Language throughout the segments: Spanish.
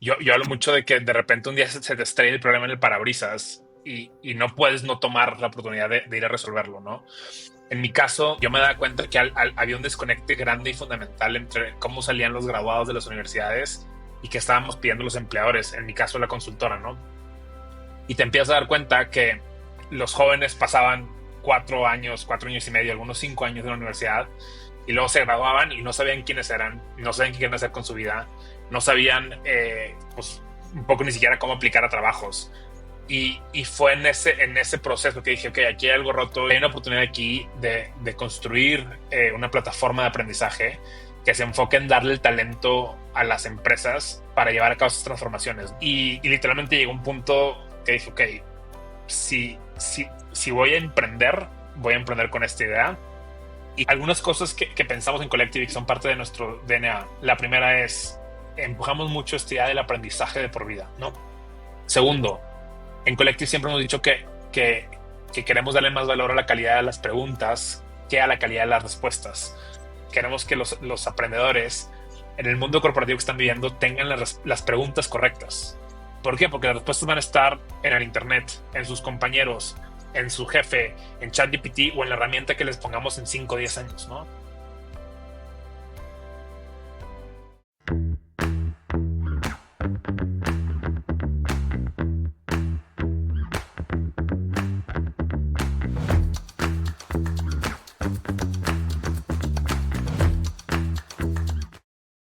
Yo hablo mucho de que de repente un día se te estrella el problema en el parabrisas y no puedes no tomar la oportunidad de ir a resolverlo, ¿no? En mi caso, yo me daba cuenta que había un desconecte grande y fundamental entre cómo salían los graduados de las universidades y qué estábamos pidiendo los empleadores, en mi caso la consultora, ¿no? Y te empiezas a dar cuenta que los jóvenes pasaban 4 años, 4 años y medio, algunos 5 años de la universidad y luego se graduaban y no sabían quiénes eran, no sabían qué querían hacer con su vida, no sabían pues un poco ni siquiera cómo aplicar a trabajos. Y fue en ese proceso que dije, ok, aquí hay algo roto, hay una oportunidad aquí de construir una plataforma de aprendizaje que se enfoque en darle el talento a las empresas para llevar a cabo esas transformaciones. Y literalmente llegó un punto que dije, ok, si voy a emprender con esta idea. Y algunas cosas que pensamos en Collective y que son parte de nuestro DNA. La primera es, empujamos mucho esta idea del aprendizaje de por vida, ¿no? Segundo, en Collective siempre hemos dicho que queremos darle más valor a la calidad de las preguntas que a la calidad de las respuestas. Queremos que los aprendedores en el mundo corporativo que están viviendo tengan las preguntas correctas. ¿Por qué? Porque las respuestas van a estar en el internet, en sus compañeros, en su jefe, en ChatGPT o en la herramienta que les pongamos en 5 o 10 años, ¿no?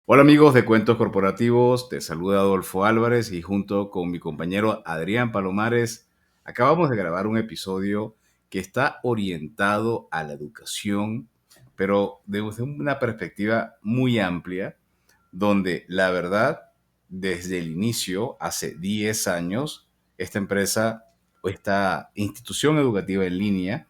Hola amigos de Cuentos Corporativos, te saluda Adolfo Álvarez y junto con mi compañero Adrián Palomares acabamos de grabar un episodio que está orientado a la educación, pero desde una perspectiva muy amplia, donde la verdad, desde el inicio, hace 10 años, esta empresa o esta institución educativa en línea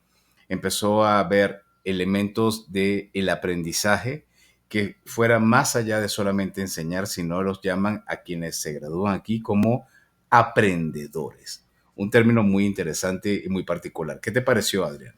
empezó a ver elementos del aprendizaje que fuera más allá de solamente enseñar, sino los llaman a quienes se gradúan aquí como aprendedores. Un término muy interesante y muy particular. ¿Qué te pareció, Adrián?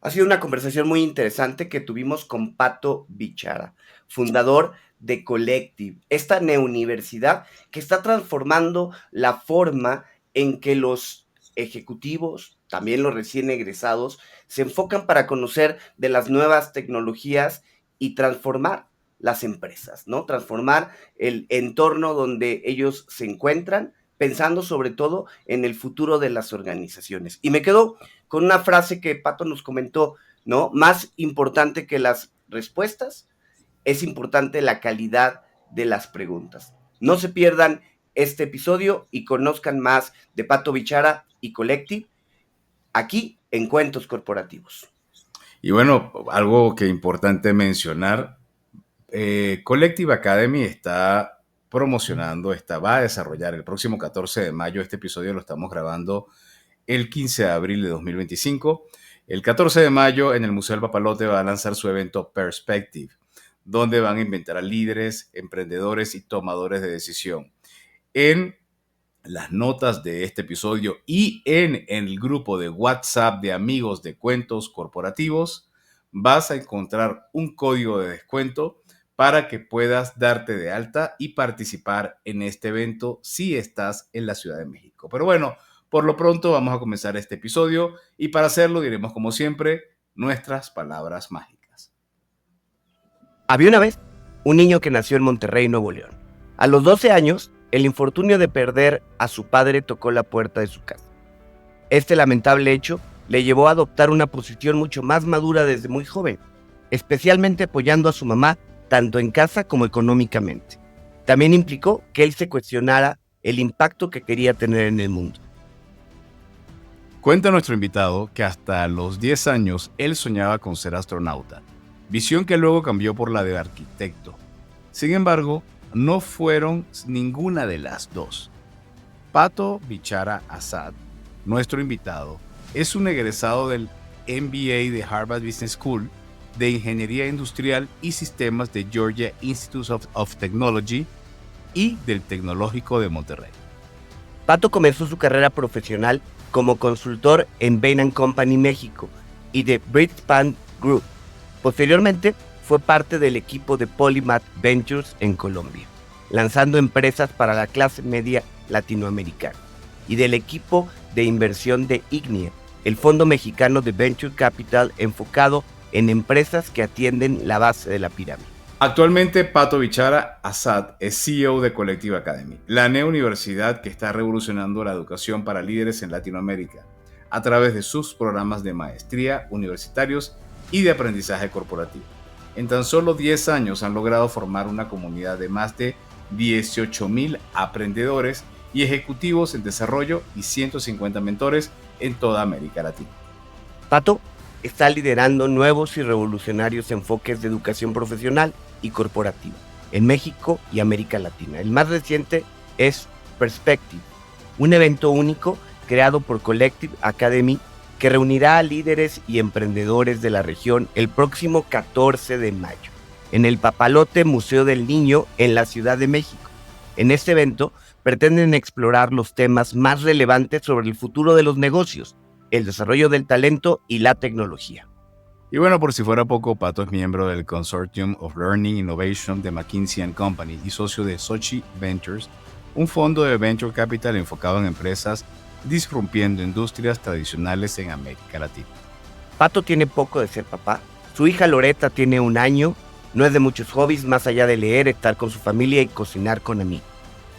Ha sido una conversación muy interesante que tuvimos con Pato Bichara, fundador de Collective, esta neuniversidad que está transformando la forma en que los ejecutivos, también los recién egresados, se enfocan para conocer de las nuevas tecnologías y transformar las empresas, ¿no? Transformar el entorno donde ellos se encuentran, pensando sobre todo en el futuro de las organizaciones. Y me quedo con una frase que Pato nos comentó, ¿no? Más importante que las respuestas, es importante la calidad de las preguntas. No se pierdan este episodio y conozcan más de Pato Bichara y Collective aquí en Cuentos Corporativos. Y bueno, algo que es importante mencionar, Collective Academy está promocionando, va a desarrollar el próximo 14 de mayo, este episodio lo estamos grabando el 15 de abril de 2025. El 14 de mayo en el Museo del Papalote va a lanzar su evento Perspective, donde van a invitar a líderes, emprendedores y tomadores de decisión. En las notas de este episodio y en el grupo de WhatsApp de amigos de Cuentos Corporativos, vas a encontrar un código de descuento para que puedas darte de alta y participar en este evento si estás en la Ciudad de México. Pero bueno, por lo pronto vamos a comenzar este episodio y para hacerlo diremos como siempre nuestras palabras mágicas. Había una vez un niño que nació en Monterrey, Nuevo León. A los 12 años, el infortunio de perder a su padre tocó la puerta de su casa. Este lamentable hecho le llevó a adoptar una posición mucho más madura desde muy joven, especialmente apoyando a su mamá tanto en casa como económicamente. También implicó que él se cuestionara el impacto que quería tener en el mundo. Cuenta nuestro invitado que hasta los 10 años él soñaba con ser astronauta, visión que luego cambió por la de arquitecto. Sin embargo, no fueron ninguna de las dos. Pato Bichara Assad, nuestro invitado, es un egresado del MBA de Harvard Business School de Ingeniería Industrial y Sistemas de Georgia Institute of Technology y del Tecnológico de Monterrey. Pato comenzó su carrera profesional como consultor en Bain & Company México y de Bridgespan Group. Posteriormente, fue parte del equipo de Polymath Ventures en Colombia. lanzando empresas para la clase media latinoamericana, y del equipo de inversión de Ignea, el fondo mexicano de Venture Capital enfocado en empresas que atienden la base de la pirámide. Actualmente, Pato Bichara Assad es CEO de Collective Academy, la neouniversidad que está revolucionando la educación para líderes en Latinoamérica a través de sus programas de maestría universitarios y de aprendizaje corporativo. En tan solo 10 años han logrado formar una comunidad de más de 18,000 aprendedores y ejecutivos en desarrollo y 150 mentores en toda América Latina. Pato está liderando nuevos y revolucionarios enfoques de educación profesional y corporativa en México y América Latina. El más reciente es Perspective, un evento único creado por Collective Academy que reunirá a líderes y emprendedores de la región el próximo 14 de mayo en el Papalote Museo del Niño en la Ciudad de México. En este evento pretenden explorar los temas más relevantes sobre el futuro de los negocios, el desarrollo del talento y la tecnología. Y bueno, por si fuera poco, Pato es miembro del Consortium of Learning Innovation de McKinsey & Company y socio de Sochi Ventures, un fondo de venture capital enfocado en empresas disrumpiendo industrias tradicionales en América Latina. Pato tiene poco de ser papá. Su hija Loreta tiene 1 año, no es de muchos hobbies más allá de leer, estar con su familia y cocinar con amigos.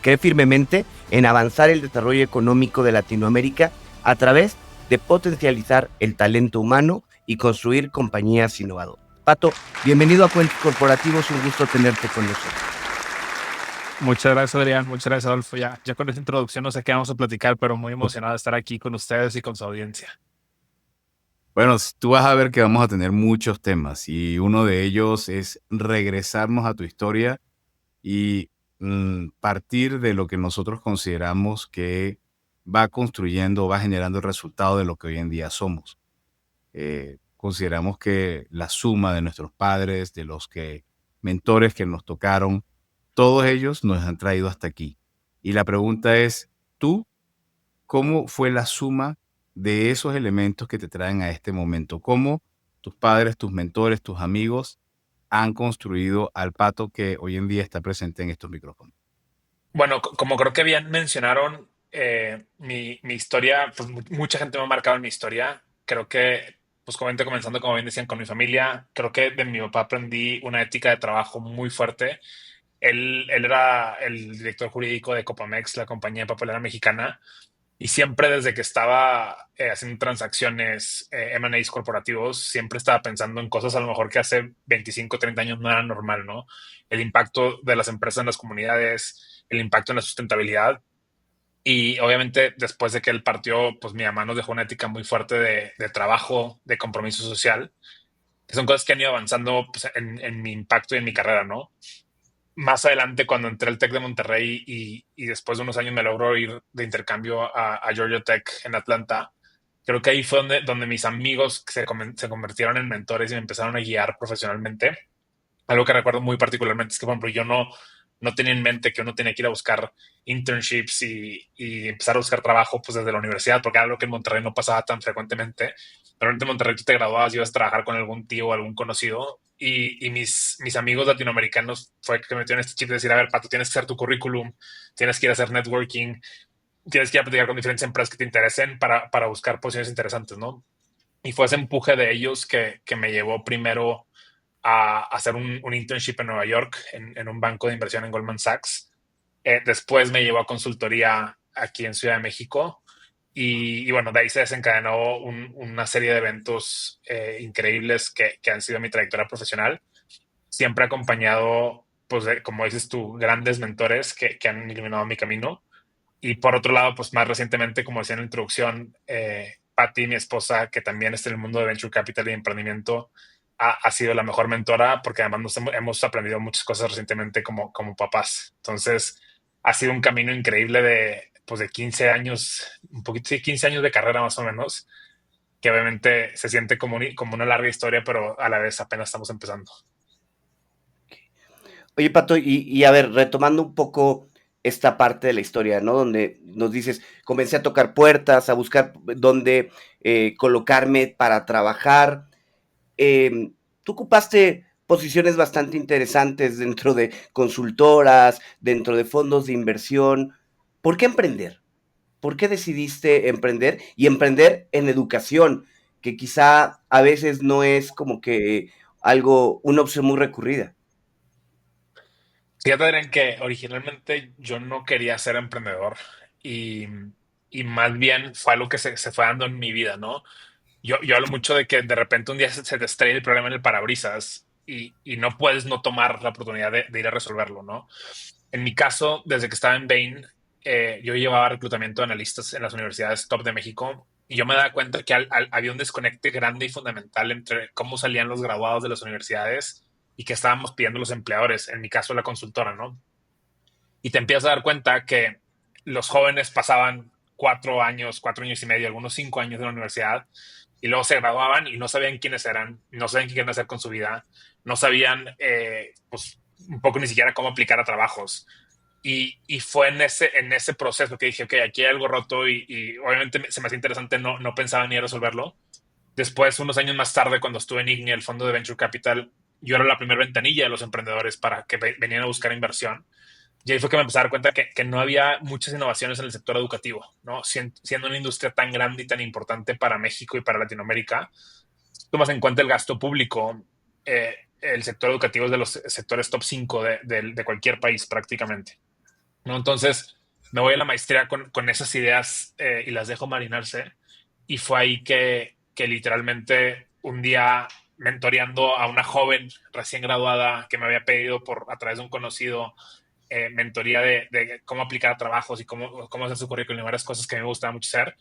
Cree firmemente en avanzar el desarrollo económico de Latinoamérica a través de potencializar el talento humano y construir compañías innovadoras. Pato, bienvenido a Cuentos Corporativos, un gusto tenerte con nosotros. Muchas gracias, Adrián. Muchas gracias, Adolfo. Ya con esta introducción no sé qué vamos a platicar, pero muy emocionado de estar aquí con ustedes y con su audiencia. Bueno, tú vas a ver que vamos a tener muchos temas y uno de ellos es regresarnos a tu historia y partir de lo que nosotros consideramos que va construyendo, va generando el resultado de lo que hoy en día somos. Consideramos que la suma de nuestros padres, de los mentores que nos tocaron, todos ellos nos han traído hasta aquí. Y la pregunta es, ¿tú cómo fue la suma de esos elementos que te traen a este momento? ¿Cómo tus padres, tus mentores, tus amigos han construido al Pato que hoy en día está presente en estos micrófonos? Bueno, como creo que bien mencionaron, mi historia, pues mucha gente me ha marcado en mi historia. Creo que, pues comenzando, como bien decían, con mi familia, creo que de mi papá aprendí una ética de trabajo muy fuerte. Él era el director jurídico de Copamex, la compañía papelera mexicana, y siempre desde que estaba haciendo transacciones, M&As corporativos, siempre estaba pensando en cosas a lo mejor que hace 25, 30 años no era normal, ¿no? El impacto de las empresas en las comunidades, el impacto en la sustentabilidad. Y obviamente después de que él partió, pues mi mamá nos dejó una ética muy fuerte de trabajo, de compromiso social, que son cosas que han ido avanzando pues, en mi impacto y en mi carrera, ¿no? Más adelante, cuando entré al Tec de Monterrey y después de unos años me logró ir de intercambio a Georgia Tech en Atlanta, creo que ahí fue donde mis amigos se convirtieron en mentores y me empezaron a guiar profesionalmente. Algo que recuerdo muy particularmente es que, por ejemplo, yo no tenía en mente que uno tenía que ir a buscar internships y empezar a buscar trabajo pues desde la universidad, porque era algo que en Monterrey no pasaba tan frecuentemente. Normalmente en Monterrey tú te graduabas y ibas a trabajar con algún tío o algún conocido. Y mis amigos latinoamericanos fue que me metieron este chip de decir, a ver, Pato, tienes que hacer tu currículum, tienes que ir a hacer networking, tienes que ir a platicar con diferentes empresas que te interesen para buscar posiciones interesantes, ¿no? Y fue ese empuje de ellos que me llevó primero a hacer un internship en Nueva York, en un banco de inversión en Goldman Sachs. Después me llevó a consultoría aquí en Ciudad de México. Y bueno, de ahí se desencadenó una serie de eventos increíbles que han sido mi trayectoria profesional. Siempre acompañado, pues, como dices tú, grandes mentores que han iluminado mi camino. Y por otro lado, pues más recientemente, como decía en la introducción, Patty, mi esposa, que también está en el mundo de Venture Capital y emprendimiento, ha sido la mejor mentora porque además hemos aprendido muchas cosas recientemente como papás. Entonces, ha sido un camino increíble pues de 15 años, un poquito, sí, 15 años de carrera más o menos, que obviamente se siente como una larga historia, pero a la vez apenas estamos empezando. Oye, Pato, y a ver, retomando un poco esta parte de la historia, ¿no? Donde nos dices, comencé a tocar puertas, a buscar dónde colocarme para trabajar. Tú ocupaste posiciones bastante interesantes dentro de consultoras, dentro de fondos de inversión. ¿Por qué emprender? ¿Por qué decidiste emprender y emprender en educación, que quizá a veces no es como que algo, una opción muy recurrida? Fíjate, Adrián, que originalmente yo no quería ser emprendedor y, y más bien fue algo que se fue dando en mi vida, ¿no? Yo hablo mucho de que de repente un día se te estrella el problema en el parabrisas y no puedes no tomar la oportunidad de ir a resolverlo, ¿no? En mi caso, desde que estaba en Bain, yo llevaba reclutamiento de analistas en las universidades top de México y yo me daba cuenta que había un desconecte grande y fundamental entre cómo salían los graduados de las universidades y qué estábamos pidiendo los empleadores, en mi caso la consultora, ¿no? Y te empiezas a dar cuenta que los jóvenes pasaban 4 años, 4 años y medio, algunos 5 años de la universidad y luego se graduaban y no sabían quiénes eran, no sabían qué querían hacer con su vida, no sabían, pues, un poco ni siquiera cómo aplicar a trabajos. Y fue en ese proceso que dije, ok, aquí hay algo roto y obviamente se me hacía interesante, no pensaba ni resolverlo. Después, unos años más tarde, cuando estuve en IGNI, el fondo de Venture Capital, yo era la primera ventanilla de los emprendedores para que venían a buscar inversión. Y ahí fue que me empecé a dar cuenta que no había muchas innovaciones en el sector educativo, ¿no? Siendo una industria tan grande y tan importante para México y para Latinoamérica, tomas en cuenta el gasto público, el sector educativo es de los sectores top 5 de cualquier país prácticamente, ¿no? Entonces me voy a la maestría con esas ideas y las dejo marinarse. Y fue ahí que literalmente un día mentoreando a una joven recién graduada que me había pedido a través de un conocido mentoría de cómo aplicar a trabajos y cómo hacer su currículum y varias cosas que a mí me gustaba mucho hacer,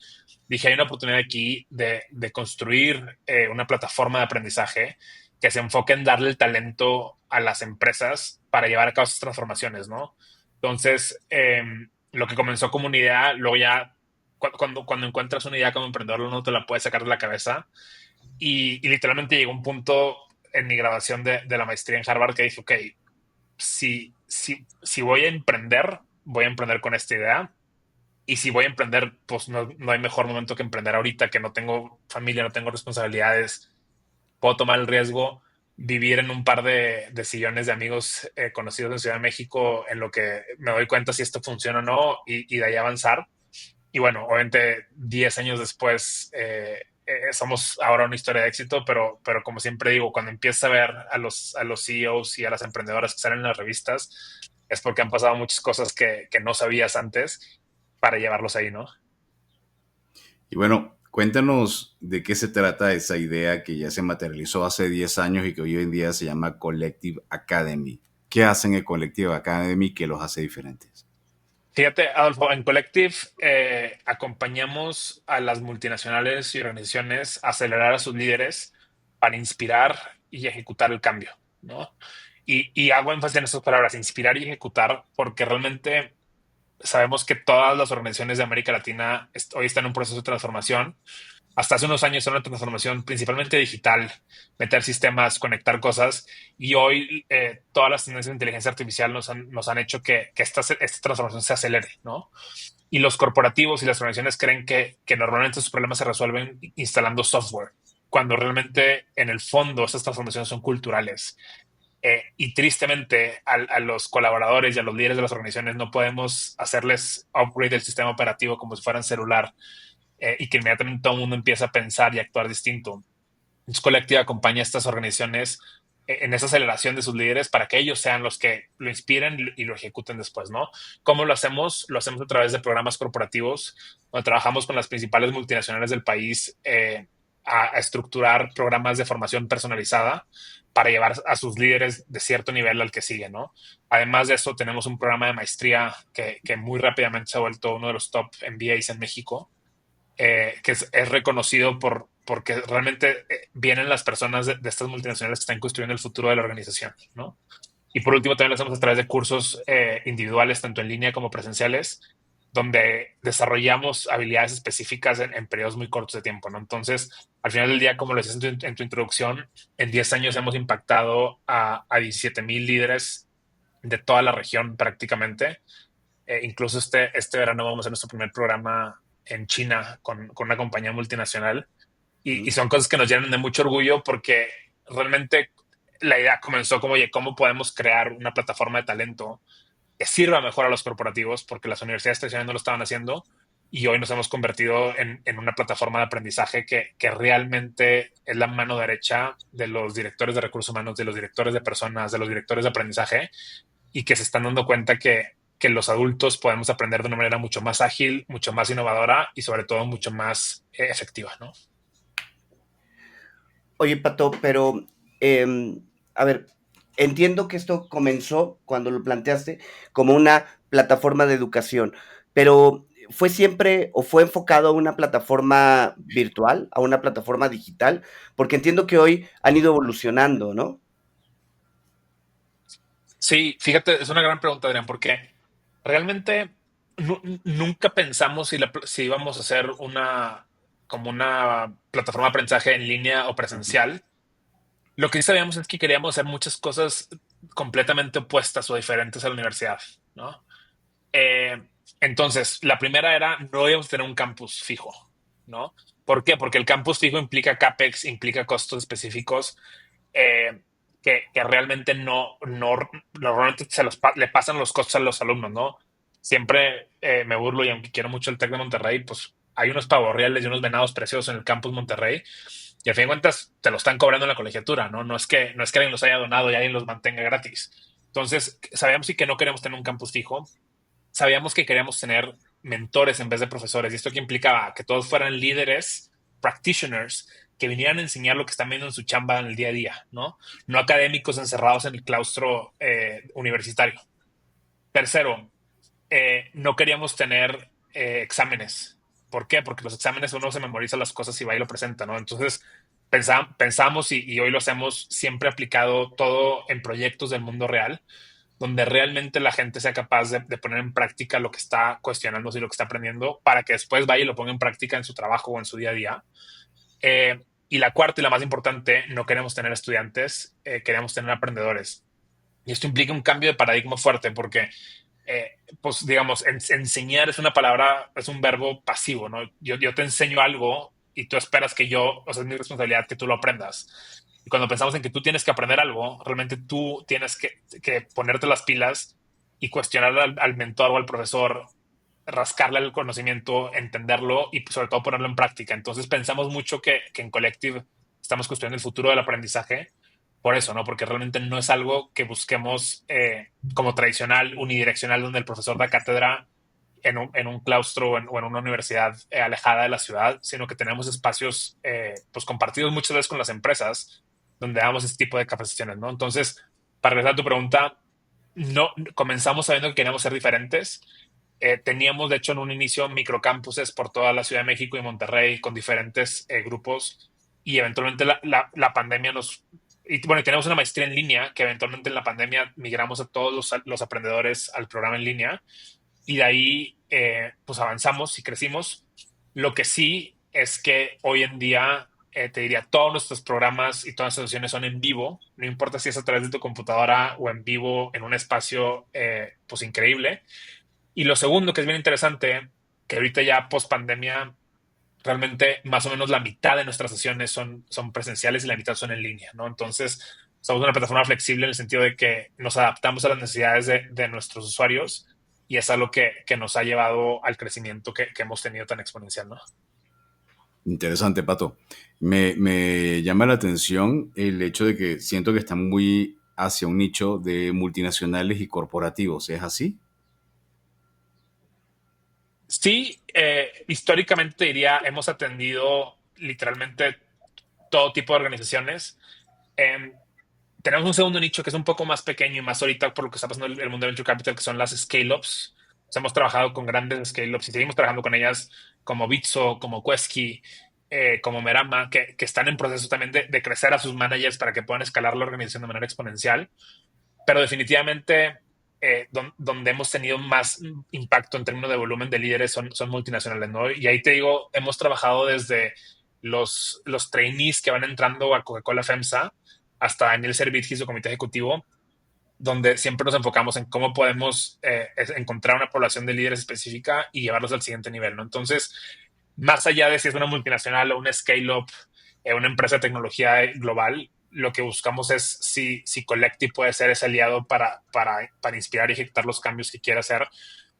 dije, hay una oportunidad aquí de construir una plataforma de aprendizaje que se enfoque en darle el talento a las empresas para llevar a cabo esas transformaciones, ¿no? Entonces, lo que comenzó como una idea, luego ya cuando encuentras una idea como emprendedor, no te la puedes sacar de la cabeza. Y literalmente llegó un punto en mi graduación de la maestría en Harvard que dije, ok, si voy a emprender con esta idea. Y si voy a emprender, pues no hay mejor momento que emprender ahorita, que no tengo familia, no tengo responsabilidades, puedo tomar el riesgo, vivir en un par de sillones de amigos conocidos en Ciudad de México, en lo que me doy cuenta si esto funciona o no, y de ahí avanzar. Y bueno, obviamente 10 años después somos ahora una historia de éxito, pero como siempre digo, cuando empiezas a ver a los CEOs y a las emprendedoras que salen en las revistas, es porque han pasado muchas cosas que no sabías antes para llevarlos ahí, ¿no? Y bueno, cuéntanos de qué se trata esa idea que ya se materializó hace 10 años y que hoy en día se llama Collective Academy. ¿Qué hacen en Collective Academy que los hace diferentes? Fíjate, Adolfo, en Collective acompañamos a las multinacionales y organizaciones a acelerar a sus líderes para inspirar y ejecutar el cambio, ¿no? Y hago énfasis en estas palabras, inspirar y ejecutar, porque realmente sabemos que todas las organizaciones de América Latina hoy están en un proceso de transformación. Hasta hace unos años era una transformación principalmente digital, meter sistemas, conectar cosas, y hoy todas las tendencias de inteligencia artificial nos han hecho que esta transformación se acelere, ¿no? Y los corporativos y las organizaciones creen que normalmente sus problemas se resuelven instalando software, cuando realmente en el fondo estas transformaciones son culturales. Y tristemente a los colaboradores y a los líderes de las organizaciones no podemos hacerles upgrade del sistema operativo como si fueran celular y que inmediatamente todo el mundo empieza a pensar y actuar distinto. Entonces, Collective acompaña a estas organizaciones en esa aceleración de sus líderes para que ellos sean los que lo inspiren y lo ejecuten después, ¿no? ¿Cómo lo hacemos? Lo hacemos a través de programas corporativos, donde trabajamos con las principales multinacionales del país a estructurar programas de formación personalizada para llevar a sus líderes de cierto nivel al que sigue, ¿no? Además de eso, tenemos un programa de maestría que muy rápidamente se ha vuelto uno de los top MBAs en México, que es reconocido porque realmente vienen las personas de estas multinacionales que están construyendo el futuro de la organización, ¿no? Y por último, también lo hacemos a través de cursos individuales, tanto en línea como presenciales, donde desarrollamos habilidades específicas en periodos muy cortos de tiempo, ¿no? Entonces, al final del día, como lo decías en tu introducción, en 10 años hemos impactado a 17,000 líderes de toda la región prácticamente. Incluso este verano vamos a hacer nuestro primer programa en China con una compañía multinacional y ¿Mm? son cosas que nos llenan de mucho orgullo porque realmente la idea comenzó como, oye, ¿cómo podemos crear una plataforma de talento que sirva mejor a los corporativos? Porque las universidades tradicionales no lo estaban haciendo y hoy nos hemos convertido en una plataforma de aprendizaje que realmente es la mano derecha de los directores de recursos humanos, de los directores de personas, de los directores de aprendizaje y que se están dando cuenta que los adultos podemos aprender de una manera mucho más ágil, mucho más innovadora y sobre todo mucho más efectiva, ¿no? Oye, Pato, pero a ver, entiendo que esto comenzó cuando lo planteaste como una plataforma de educación, pero ¿fue siempre o fue enfocado a una plataforma virtual, a una plataforma digital? Porque entiendo que hoy han ido evolucionando, ¿no? Sí, fíjate, es una gran pregunta, Adrián, porque realmente nunca pensamos si íbamos a hacer como una plataforma de aprendizaje en línea o presencial. Lo que sí sabíamos es que queríamos hacer muchas cosas completamente opuestas o diferentes a la universidad, ¿no? Eh, entonces, la primera era, no íbamos a tener un campus fijo, ¿no? ¿Por qué? Porque el campus fijo implica CAPEX, implica costos específicos eh, que realmente normalmente le pasan los costos a los alumnos, ¿no? Siempre me burlo y aunque quiero mucho el TEC de Monterrey, pues hay unos pavos reales y unos venados preciosos en el campus Monterrey y a fin de cuentas te lo están cobrando en la colegiatura, ¿no? No es que alguien los haya donado y alguien los mantenga gratis. Entonces, sabíamos sí que no queríamos tener un campus fijo, sabíamos que queríamos tener mentores en vez de profesores. Y esto que implicaba que todos fueran líderes, practitioners, que vinieran a enseñar lo que están viendo en su chamba en el día a día, ¿no? No académicos encerrados en el claustro universitario. Tercero, no queríamos tener exámenes. ¿Por qué? Porque los exámenes uno se memoriza las cosas y va y lo presenta, ¿no? Entonces pensamos y hoy lo hacemos siempre aplicado todo en proyectos del mundo real donde realmente la gente sea capaz de poner en práctica lo que está cuestionándose y lo que está aprendiendo para que después vaya y lo ponga en práctica en su trabajo o en su día a día. Y la cuarta y la más importante, no queremos tener estudiantes, queremos tener aprendedores. Y esto implica un cambio de paradigma fuerte porque, pues digamos, enseñar es una palabra, es un verbo pasivo, ¿no? Yo te enseño algo y tú esperas que yo, o sea, es mi responsabilidad que tú lo aprendas. Y cuando pensamos en que tú tienes que aprender algo, realmente tú tienes que ponerte las pilas y cuestionar al mentor o al profesor, rascarle el conocimiento, entenderlo y sobre todo ponerlo en práctica. Entonces pensamos mucho que en Collective estamos construyendo el futuro del aprendizaje por eso, ¿no? Porque realmente no es algo que busquemos como tradicional, unidireccional, donde el profesor da cátedra en un claustro o en una universidad alejada de la ciudad, sino que tenemos espacios pues compartidos muchas veces con las empresas donde damos este tipo de capacitaciones, ¿no? Entonces, para regresar a tu pregunta, no comenzamos sabiendo que queríamos ser diferentes. Teníamos, de hecho, en un inicio microcampuses por toda la Ciudad de México y Monterrey con diferentes grupos y eventualmente la pandemia y bueno, y tenemos una maestría en línea que eventualmente en la pandemia migramos a todos los aprendedores al programa en línea y de ahí pues avanzamos y crecimos. Lo que sí es que hoy en día te diría todos nuestros programas y todas las sesiones son en vivo, no importa si es a través de tu computadora o en vivo en un espacio pues increíble. Y lo segundo que es bien interesante, que ahorita ya post pandemia realmente más o menos la mitad de nuestras sesiones son presenciales y la mitad son en línea, ¿no? Entonces, somos una plataforma flexible en el sentido de que nos adaptamos a las necesidades de nuestros usuarios y es algo que nos ha llevado al crecimiento que hemos tenido tan exponencial, ¿no? Interesante, Pato. Me llama la atención el hecho de que siento que están muy hacia un nicho de multinacionales y corporativos. ¿Es así? Sí, históricamente diría, hemos atendido literalmente todo tipo de organizaciones. Em, Tenemos un segundo nicho que es un poco más pequeño y más ahorita por lo que está pasando el mundo de Venture Capital, que son las scale-ups. O sea, hemos trabajado con grandes scale-ups y seguimos trabajando con ellas como Bitso, como Quesky, como Merama, que están en proceso también de crecer a sus managers para que puedan escalar la organización de manera exponencial. Pero definitivamente donde hemos tenido más impacto en términos de volumen de líderes son multinacionales, ¿no? Y ahí te digo, hemos trabajado desde los trainees que van entrando a Coca-Cola FEMSA hasta Daniel Servitje y su comité ejecutivo, donde siempre nos enfocamos en cómo podemos encontrar una población de líderes específica y llevarlos al siguiente nivel, ¿no? Entonces, más allá de si es una multinacional o una scale-up, una empresa de tecnología global, lo que buscamos es si Collective puede ser ese aliado para inspirar y ejecutar los cambios que quiere hacer.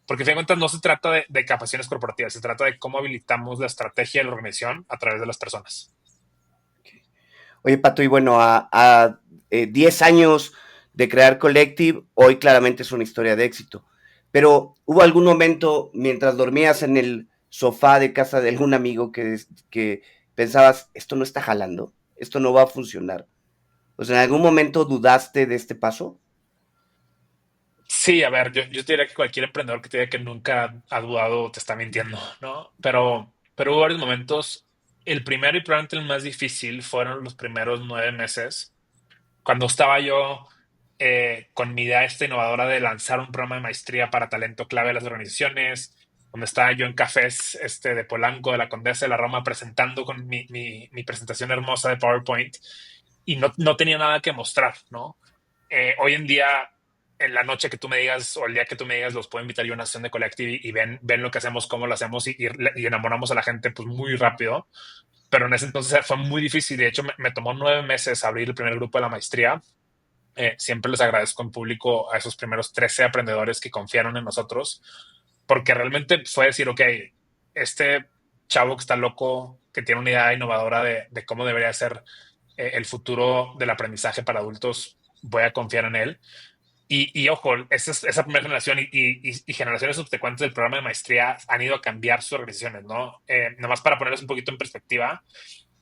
Porque, a fin de cuentas, no se trata de capacitaciones corporativas, se trata de cómo habilitamos la estrategia de la organización a través de las personas. Oye, Pato, y bueno, a 10 años de crear Collective, hoy claramente es una historia de éxito. Pero ¿hubo algún momento mientras dormías en el sofá de casa de algún amigo que pensabas, esto no está jalando, esto no va a funcionar? O sea, ¿en algún momento dudaste de este paso? Sí, a ver, yo te diría que cualquier emprendedor que te diga que nunca ha dudado te está mintiendo, ¿no? Pero hubo varios momentos. El primero y probablemente el más difícil fueron los primeros 9 meses, cuando estaba yo con mi idea esta innovadora de lanzar un programa de maestría para talento clave de las organizaciones, donde estaba yo en cafés de Polanco, de la Condesa de la Roma, presentando con mi presentación hermosa de PowerPoint y no tenía nada que mostrar, ¿no? Hoy en día, en la noche que tú me digas o el día que tú me digas, los puedo invitar yo a una sesión de Collective y ven lo que hacemos, cómo lo hacemos y enamoramos a la gente pues muy rápido. Pero en ese entonces fue muy difícil. De hecho, me tomó 9 meses abrir el primer grupo de la maestría. Siempre les agradezco en público a esos primeros 13 aprendedores que confiaron en nosotros, porque realmente fue decir, ok, este chavo que está loco, que tiene una idea innovadora de cómo debería ser el futuro del aprendizaje para adultos, voy a confiar en él. Y ojo, esa primera generación y generaciones subsecuentes del programa de maestría han ido a cambiar sus organizaciones, ¿no? Nada más para ponerles un poquito en perspectiva,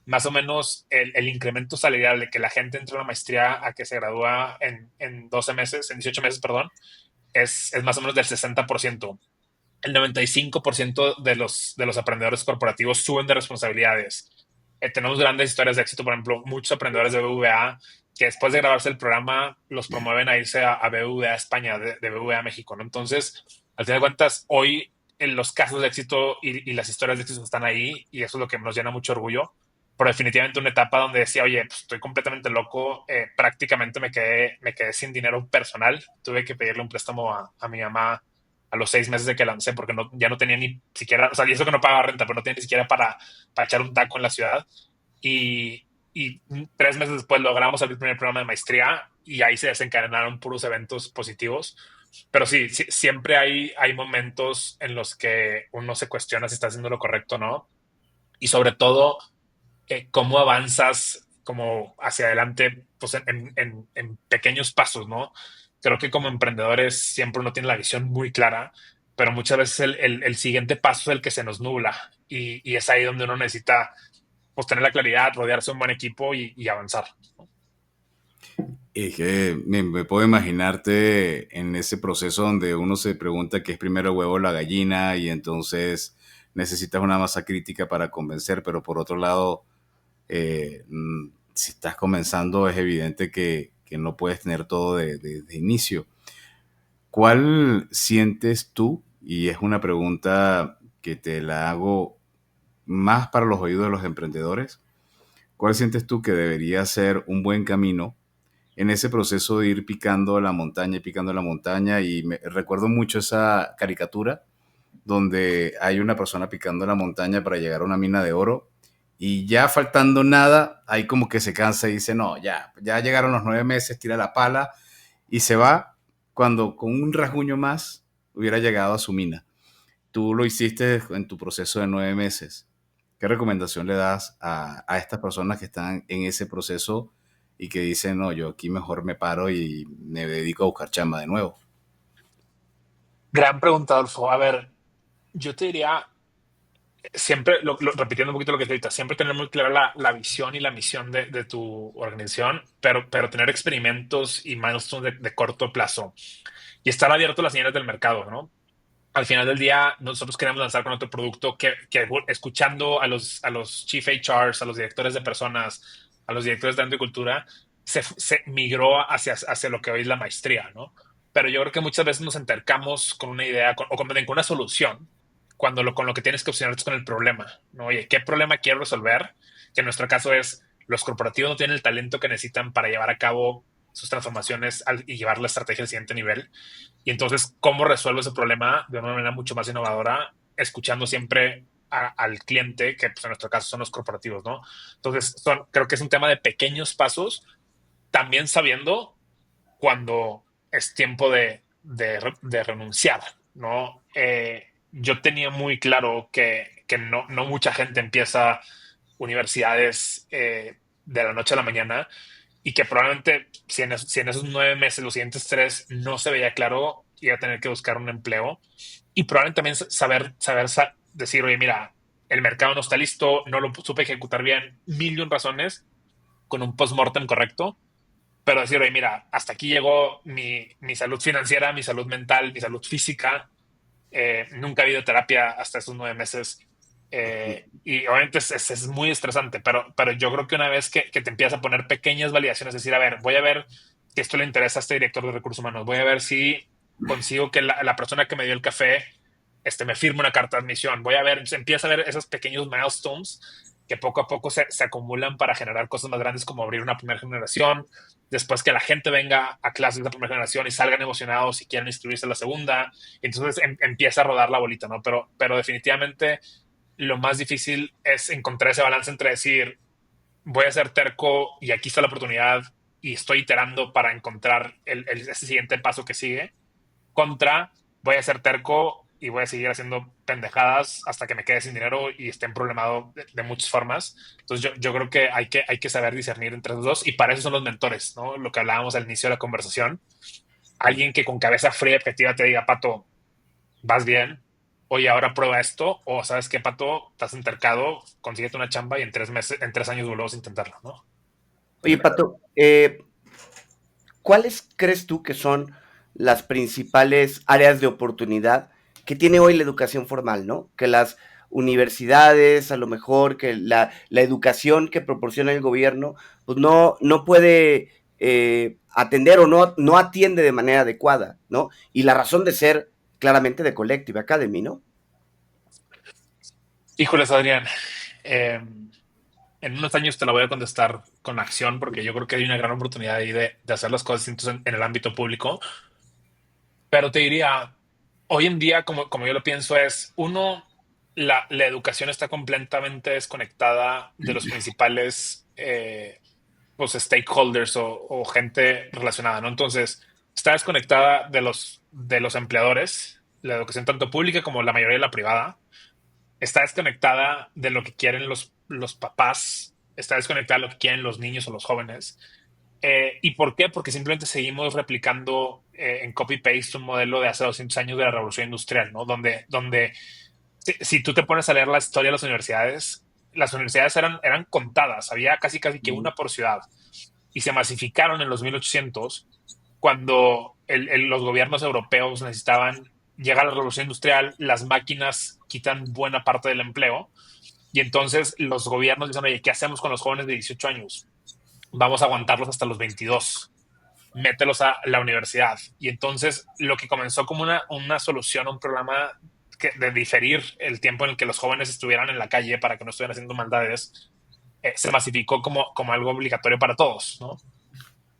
más o menos el incremento salarial de que la gente entre a una maestría a que se gradúa en 12 meses, en 18 meses, perdón, es más o menos del 60%. El 95% de los aprendedores corporativos suben de responsabilidades. Tenemos grandes historias de éxito, por ejemplo, muchos aprendedores de BBVA que después de grabarse el programa los promueven a irse a BBVA España, de BBVA México, ¿no? Entonces, al final de cuentas, hoy en los casos de éxito y las historias de éxito están ahí y eso es lo que nos llena mucho orgullo. Pero definitivamente una etapa donde decía, oye, pues estoy completamente loco, prácticamente me quedé sin dinero personal, tuve que pedirle un préstamo a mi mamá a los 6 meses de que lancé, porque ya no tenía ni siquiera, o sea, y eso que no pagaba renta, pero no tenía ni siquiera para echar un taco en la ciudad. Y 3 meses después logramos abrir el primer programa de maestría y ahí se desencadenaron puros eventos positivos. Pero sí, siempre hay momentos en los que uno se cuestiona si está haciendo lo correcto o no. Y sobre todo, cómo avanzas como hacia adelante pues en pequeños pasos, ¿no? Creo que como emprendedores siempre uno tiene la visión muy clara, pero muchas veces el siguiente paso es el que se nos nubla y es ahí donde uno necesita pues tener la claridad, rodearse de un buen equipo y avanzar, ¿no? Es que me puedo imaginarte en ese proceso donde uno se pregunta qué es primero el huevo o la gallina y entonces necesitas una masa crítica para convencer, pero por otro lado, si estás comenzando es evidente que no puedes tener todo de inicio. ¿Cuál sientes tú? Y es una pregunta que te la hago más para los oídos de los emprendedores. ¿Cuál sientes tú que debería ser un buen camino en ese proceso de ir picando la montaña y picando la montaña? Y recuerdo mucho esa caricatura donde hay una persona picando la montaña para llegar a una mina de oro y ya faltando nada, ahí como que se cansa y dice, no, ya llegaron los 9 meses, tira la pala y se va cuando con un rasguño más hubiera llegado a su mina. Tú lo hiciste en tu proceso de 9 meses. ¿Qué recomendación le das a estas personas que están en ese proceso y que dicen, no, yo aquí mejor me paro y me dedico a buscar chamba de nuevo? Gran pregunta, Adolfo. A ver, yo te diría, siempre, repitiendo un poquito lo que te ahorita, siempre tener muy clara la visión y la misión de tu organización, pero tener experimentos y milestones de corto plazo y estar abierto a las señales del mercado, ¿no? Al final del día, nosotros queremos lanzar con otro producto que escuchando a los chief HRs, a los directores de personas, a los directores de agricultura, se migró hacia lo que hoy es la maestría, ¿no? Pero yo creo que muchas veces nos entercamos con una idea con una solución, cuando con lo que tienes que opcionarte es con el problema, ¿no? Oye, ¿qué problema quiero resolver? Que en nuestro caso es, los corporativos no tienen el talento que necesitan para llevar a cabo sus transformaciones y llevar la estrategia al siguiente nivel. Y entonces, ¿cómo resuelvo ese problema de una manera mucho más innovadora? Escuchando siempre al cliente, que pues, en nuestro caso son los corporativos, ¿no? Entonces, creo que es un tema de pequeños pasos, también sabiendo cuando es tiempo de renunciar, ¿no? Yo tenía muy claro que no mucha gente empieza universidades de la noche a la mañana y que probablemente si en esos 9 meses, los siguientes tres, no se veía claro, iba a tener que buscar un empleo y probablemente también decir, oye, mira, el mercado no está listo, no lo supe ejecutar bien, mil y un razones, con un postmortem correcto, pero decir, oye, mira, hasta aquí llegó mi salud financiera, mi salud mental, mi salud física. Nunca he habido terapia hasta esos 9 meses. Y obviamente es muy estresante, pero yo creo que una vez que te empiezas a poner pequeñas validaciones, es decir, a ver, voy a ver si esto le interesa a este director de recursos humanos, voy a ver si consigo que la persona que me dio el café me firme una carta de admisión, voy a ver, se empieza a ver esos pequeños milestones que poco a poco se acumulan para generar cosas más grandes como abrir una primera generación, después que la gente venga a clases de primera generación y salgan emocionados y quieran inscribirse a la segunda, entonces empieza a rodar la bolita, ¿no? Pero definitivamente lo más difícil es encontrar ese balance entre decir, voy a ser terco y aquí está la oportunidad y estoy iterando para encontrar ese siguiente paso que sigue, contra voy a ser terco y voy a seguir haciendo pendejadas hasta que me quede sin dinero y esté en problemado de muchas formas. Entonces yo creo que hay que saber discernir entre los dos y para eso son los mentores, ¿no? Lo que hablábamos al inicio de la conversación. Alguien que con cabeza fría y objetiva te diga, Pato, vas bien, oye, ahora prueba esto, o sabes qué, Pato, estás entercado, consíguete una chamba y en 3 meses, en 3 años volvemos a intentarlo, ¿no? Oye, Pato, ¿cuáles crees tú que son las principales áreas de oportunidad que tiene hoy la educación formal, ¿no? Que las universidades, a lo mejor, que la educación que proporciona el gobierno, pues no puede atender o no atiende de manera adecuada, ¿no? Y la razón de ser claramente de Collective Academy, ¿no? Híjoles, Adrián, eh, en unos años te la voy a contestar con acción porque yo creo que hay una gran oportunidad ahí de hacer las cosas distintas en el ámbito público. Pero te diría, hoy en día, como yo lo pienso, es uno, la educación está completamente desconectada de los principales pues, stakeholders o gente relacionada, ¿no? Entonces, está desconectada de los empleadores, la educación tanto pública como la mayoría de la privada, está desconectada de lo que quieren los papás, está desconectada de lo que quieren los niños o los jóvenes. ¿Y por qué? Porque simplemente seguimos replicando en copy-paste un modelo de hace 200 años de la revolución industrial, ¿no? Donde si tú te pones a leer la historia de las universidades eran contadas, había casi que una por ciudad, y se masificaron en los 1800 cuando los gobiernos europeos necesitaban llegar a la revolución industrial, las máquinas quitan buena parte del empleo, y entonces los gobiernos dicen, oye, ¿qué hacemos con los jóvenes de 18 años? Vamos a aguantarlos hasta los 22, mételos a la universidad. Y entonces lo que comenzó como una solución a un problema de diferir el tiempo en el que los jóvenes estuvieran en la calle para que no estuvieran haciendo maldades, se masificó como algo obligatorio para todos, ¿no?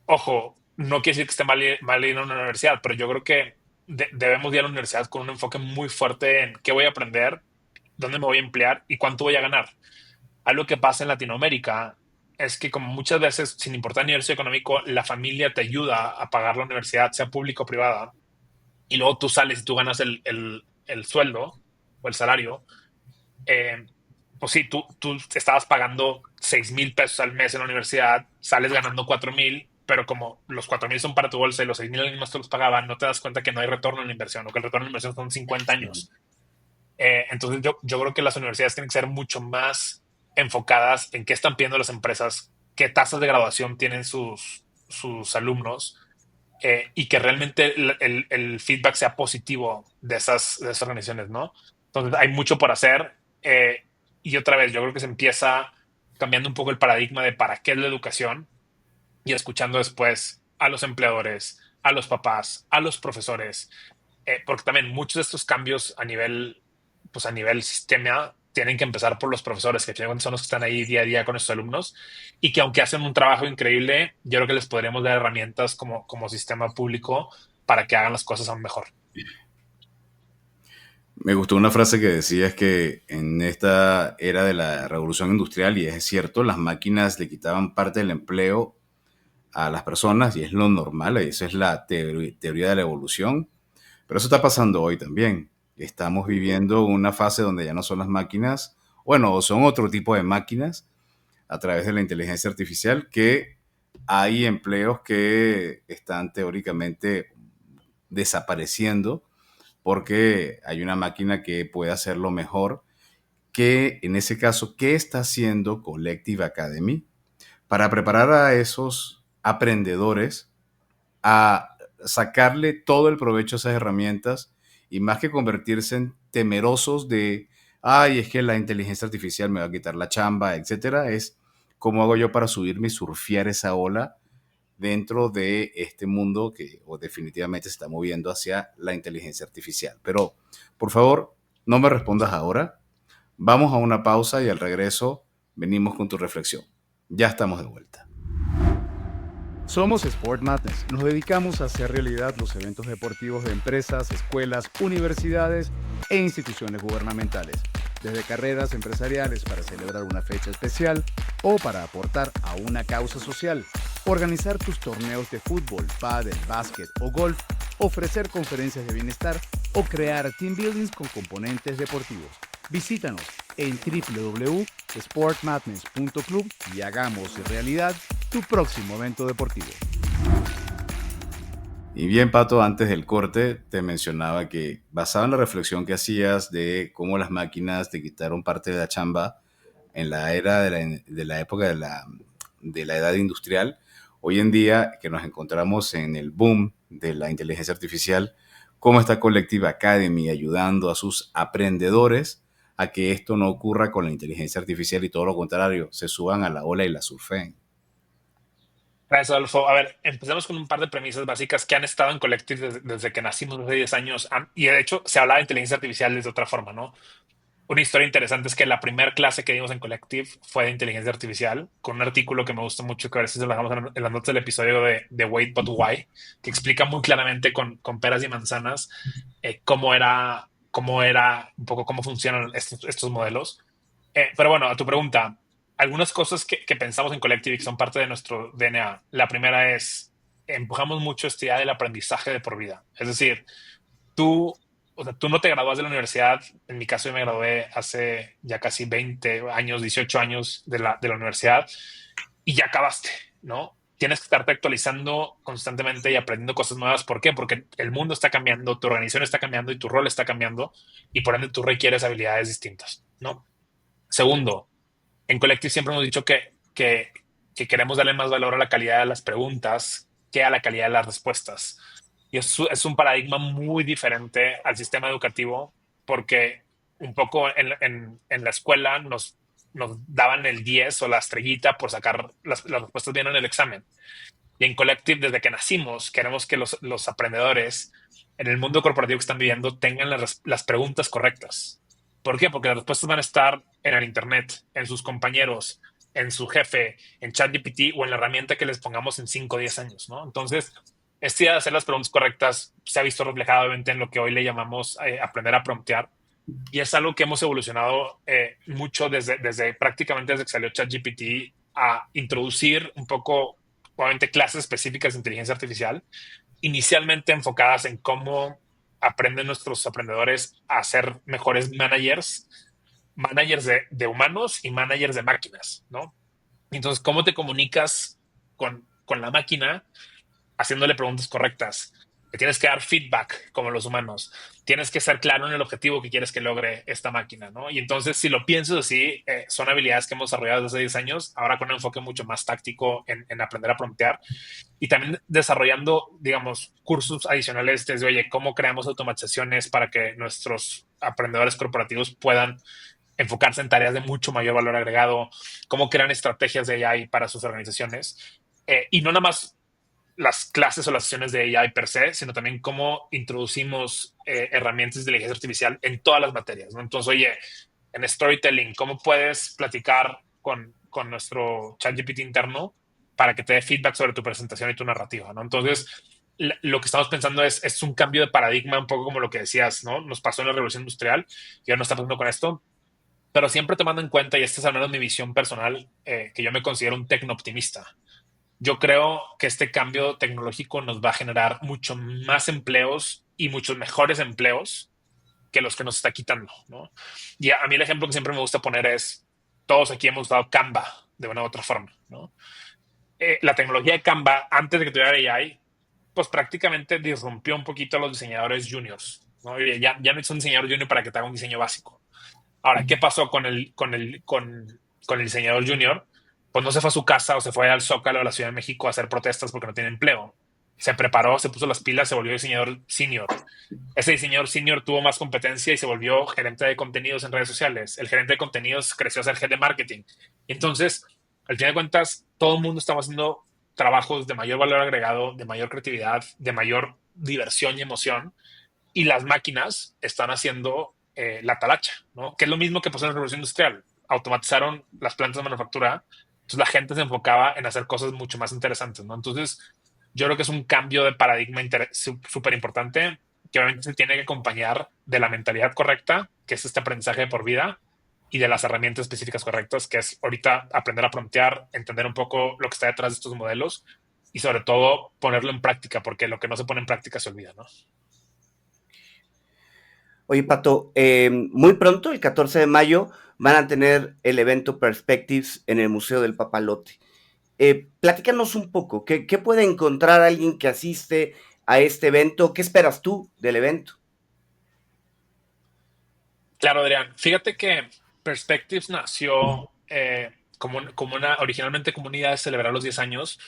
Ojo, no quiere decir que esté mal ir a una universidad, pero yo creo que debemos ir a la universidad con un enfoque muy fuerte en qué voy a aprender, dónde me voy a emplear y cuánto voy a ganar. Algo que pasa en Latinoamérica es que como muchas veces, sin importar el nivel socioeconómico, la familia te ayuda a pagar la universidad, sea pública o privada, y luego tú sales y tú ganas el sueldo o el salario. eh, pues sí, tú estabas pagando 6,000 pesos al mes en la universidad, sales ganando 4,000, pero como los 4,000 son para tu bolsa y los 6,000 alguien más te los pagaban, no te das cuenta que no hay retorno en la inversión o que el retorno en la inversión son 50 años. Entonces yo creo que las universidades tienen que ser mucho más enfocadas en qué están pidiendo las empresas, qué tasas de graduación tienen sus alumnos, y que realmente el feedback sea positivo de esas organizaciones, ¿no? Entonces hay mucho por hacer, y otra vez yo creo que se empieza cambiando un poco el paradigma de para qué es la educación y escuchando después a los empleadores, a los papás, a los profesores, porque también muchos de estos cambios pues a nivel sistema tienen que empezar por los profesores, que finalmente son los que están ahí día a día con sus alumnos y que aunque hacen un trabajo increíble, yo creo que les podríamos dar herramientas como sistema público para que hagan las cosas aún mejor. Me gustó una frase que decías que en esta era de la revolución industrial, y es cierto, las máquinas le quitaban parte del empleo a las personas y es lo normal, y esa es la teoría de la evolución, pero eso está pasando hoy también. Estamos viviendo una fase donde ya no son las máquinas, bueno, son otro tipo de máquinas a través de la inteligencia artificial, que hay empleos que están teóricamente desapareciendo porque hay una máquina que puede hacerlo mejor. Que en ese caso, ¿qué está haciendo Collective Academy para preparar a esos aprendedores a sacarle todo el provecho a esas herramientas y más que convertirse en temerosos de, ay, es que la inteligencia artificial me va a quitar la chamba, etcétera? Es cómo hago yo para subirme y surfear esa ola dentro de este mundo que definitivamente se está moviendo hacia la inteligencia artificial. Pero, por favor, no me respondas ahora. Vamos a una pausa y al regreso venimos con tu reflexión. Ya estamos de vuelta. Somos Sport Madness. Nos dedicamos a hacer realidad los eventos deportivos de empresas, escuelas, universidades e instituciones gubernamentales. Desde carreras empresariales para celebrar una fecha especial o para aportar a una causa social. Organizar tus torneos de fútbol, pádel, básquet o golf. Ofrecer conferencias de bienestar o crear team buildings con componentes deportivos. Visítanos en www.sportmadness.club y hagamos realidad tu próximo evento deportivo. Y bien, Pato, antes del corte te mencionaba que basado en la reflexión que hacías de cómo las máquinas te quitaron parte de la chamba en la era de la época de la edad industrial, hoy en día que nos encontramos en el boom de la inteligencia artificial, cómo está Collective Academy ayudando a sus aprendedores a que esto no ocurra con la inteligencia artificial y todo lo contrario, se suban a la ola y la surfeen. Gracias, Adolfo. A ver, empecemos con un par de premisas básicas que han estado en Collective desde que nacimos hace 10 años. Y de hecho, se hablaba de inteligencia artificial desde otra forma, ¿no? Una historia interesante es que la primera clase que dimos en Collective fue de inteligencia artificial, con un artículo que me gusta mucho, que a ver si se lo dejamos en las notas del episodio de Wait But Why, que explica muy claramente con peras y manzanas cómo era un poco cómo funcionan estos modelos. Pero bueno, a tu pregunta, algunas cosas que pensamos en Collective y que son parte de nuestro DNA. La primera es, empujamos mucho esta idea del aprendizaje de por vida. Es decir, tú, o sea, tú no te gradúas de la universidad. En mi caso, yo me gradué hace ya casi 20 años, 18 años de la universidad y ya acabaste, ¿no? Tienes que estarte actualizando constantemente y aprendiendo cosas nuevas. ¿Por qué? Porque el mundo está cambiando, tu organización está cambiando y tu rol está cambiando y por ende tú requieres habilidades distintas, ¿no? Segundo, en Collective siempre hemos dicho que queremos darle más valor a la calidad de las preguntas que a la calidad de las respuestas. Y es un paradigma muy diferente al sistema educativo porque un poco en la escuela nos daban el 10 o la estrellita por sacar las respuestas bien en el examen. Y en Collective, desde que nacimos, queremos que los aprendedores en el mundo corporativo que están viviendo tengan las preguntas correctas. ¿Por qué? Porque las respuestas van a estar en el Internet, en sus compañeros, en su jefe, en ChatGPT o en la herramienta que les pongamos en 5 o 10 años, ¿no? Entonces, esta idea de hacer las preguntas correctas se ha visto reflejado obviamente en lo que hoy le llamamos aprender a promptear. Y es algo que hemos evolucionado mucho prácticamente desde que salió ChatGPT a introducir un poco, obviamente, clases específicas de inteligencia artificial, inicialmente enfocadas en cómo aprenden nuestros aprendedores a ser mejores managers de humanos y managers de máquinas, ¿no? Entonces, ¿cómo te comunicas con la máquina haciéndole preguntas correctas? Que tienes que dar feedback como los humanos. Tienes que ser claro en el objetivo que quieres que logre esta máquina, ¿no? Y entonces, si lo piensas así, son habilidades que hemos desarrollado desde hace 10 años, ahora con un enfoque mucho más táctico en aprender a promptear y también desarrollando, digamos, cursos adicionales desde, oye, cómo creamos automatizaciones para que nuestros aprendedores corporativos puedan enfocarse en tareas de mucho mayor valor agregado, cómo crean estrategias de AI para sus organizaciones. Y no nada más las clases o las sesiones de AI per se, sino también cómo introducimos herramientas de inteligencia artificial en todas las materias, ¿no? Entonces, oye, en storytelling, ¿cómo puedes platicar con nuestro ChatGPT interno para que te dé feedback sobre tu presentación y tu narrativa, ¿no? Entonces, lo que estamos pensando es un cambio de paradigma, un poco como lo que decías, ¿no? Nos pasó en la revolución industrial y ahora nos está pasando con esto, pero siempre tomando en cuenta, y esta es al menos mi visión personal, que yo me considero un tecno-optimista. yo creo que este cambio tecnológico nos va a generar mucho más empleos y muchos mejores empleos que los que nos está quitando, ¿no? Y a mí el ejemplo que siempre me gusta poner es, todos aquí hemos usado Canva de una u otra forma, ¿no? La tecnología de Canva, antes de que tuviera AI, pues prácticamente disrumpió un poquito a los diseñadores juniors, ¿no? Y ya no es un diseñador junior para que te haga un diseño básico. Ahora, ¿qué pasó con el diseñador junior? Pues no se fue a su casa o se fue al Zócalo de la Ciudad de México a hacer protestas porque no tiene empleo. Se preparó, se puso las pilas, se volvió diseñador senior. Ese diseñador senior tuvo más competencia y se volvió gerente de contenidos en redes sociales. El gerente de contenidos creció a ser jefe de marketing. Entonces, al final de cuentas, todo el mundo estaba haciendo trabajos de mayor valor agregado, de mayor creatividad, de mayor diversión y emoción, y las máquinas están haciendo la talacha, ¿no? Que es lo mismo que pasó en la Revolución Industrial. Automatizaron las plantas de manufactura, entonces la gente se enfocaba en hacer cosas mucho más interesantes, ¿no? Entonces, yo creo que es un cambio de paradigma súper importante que obviamente se tiene que acompañar de la mentalidad correcta, que es este aprendizaje de por vida, y de las herramientas específicas correctas, que es ahorita aprender a promptear, entender un poco lo que está detrás de estos modelos y sobre todo ponerlo en práctica, porque lo que no se pone en práctica se olvida, ¿no? Oye, Pato, muy pronto, el 14 de mayo, van a tener el evento Perspectives en el Museo del Papalote. Platícanos un poco, ¿qué puede encontrar alguien que asiste a este evento? ¿Qué esperas tú del evento? Claro, Adrián. Fíjate que Perspectives nació originalmente como una idea de celebrar los 10 años,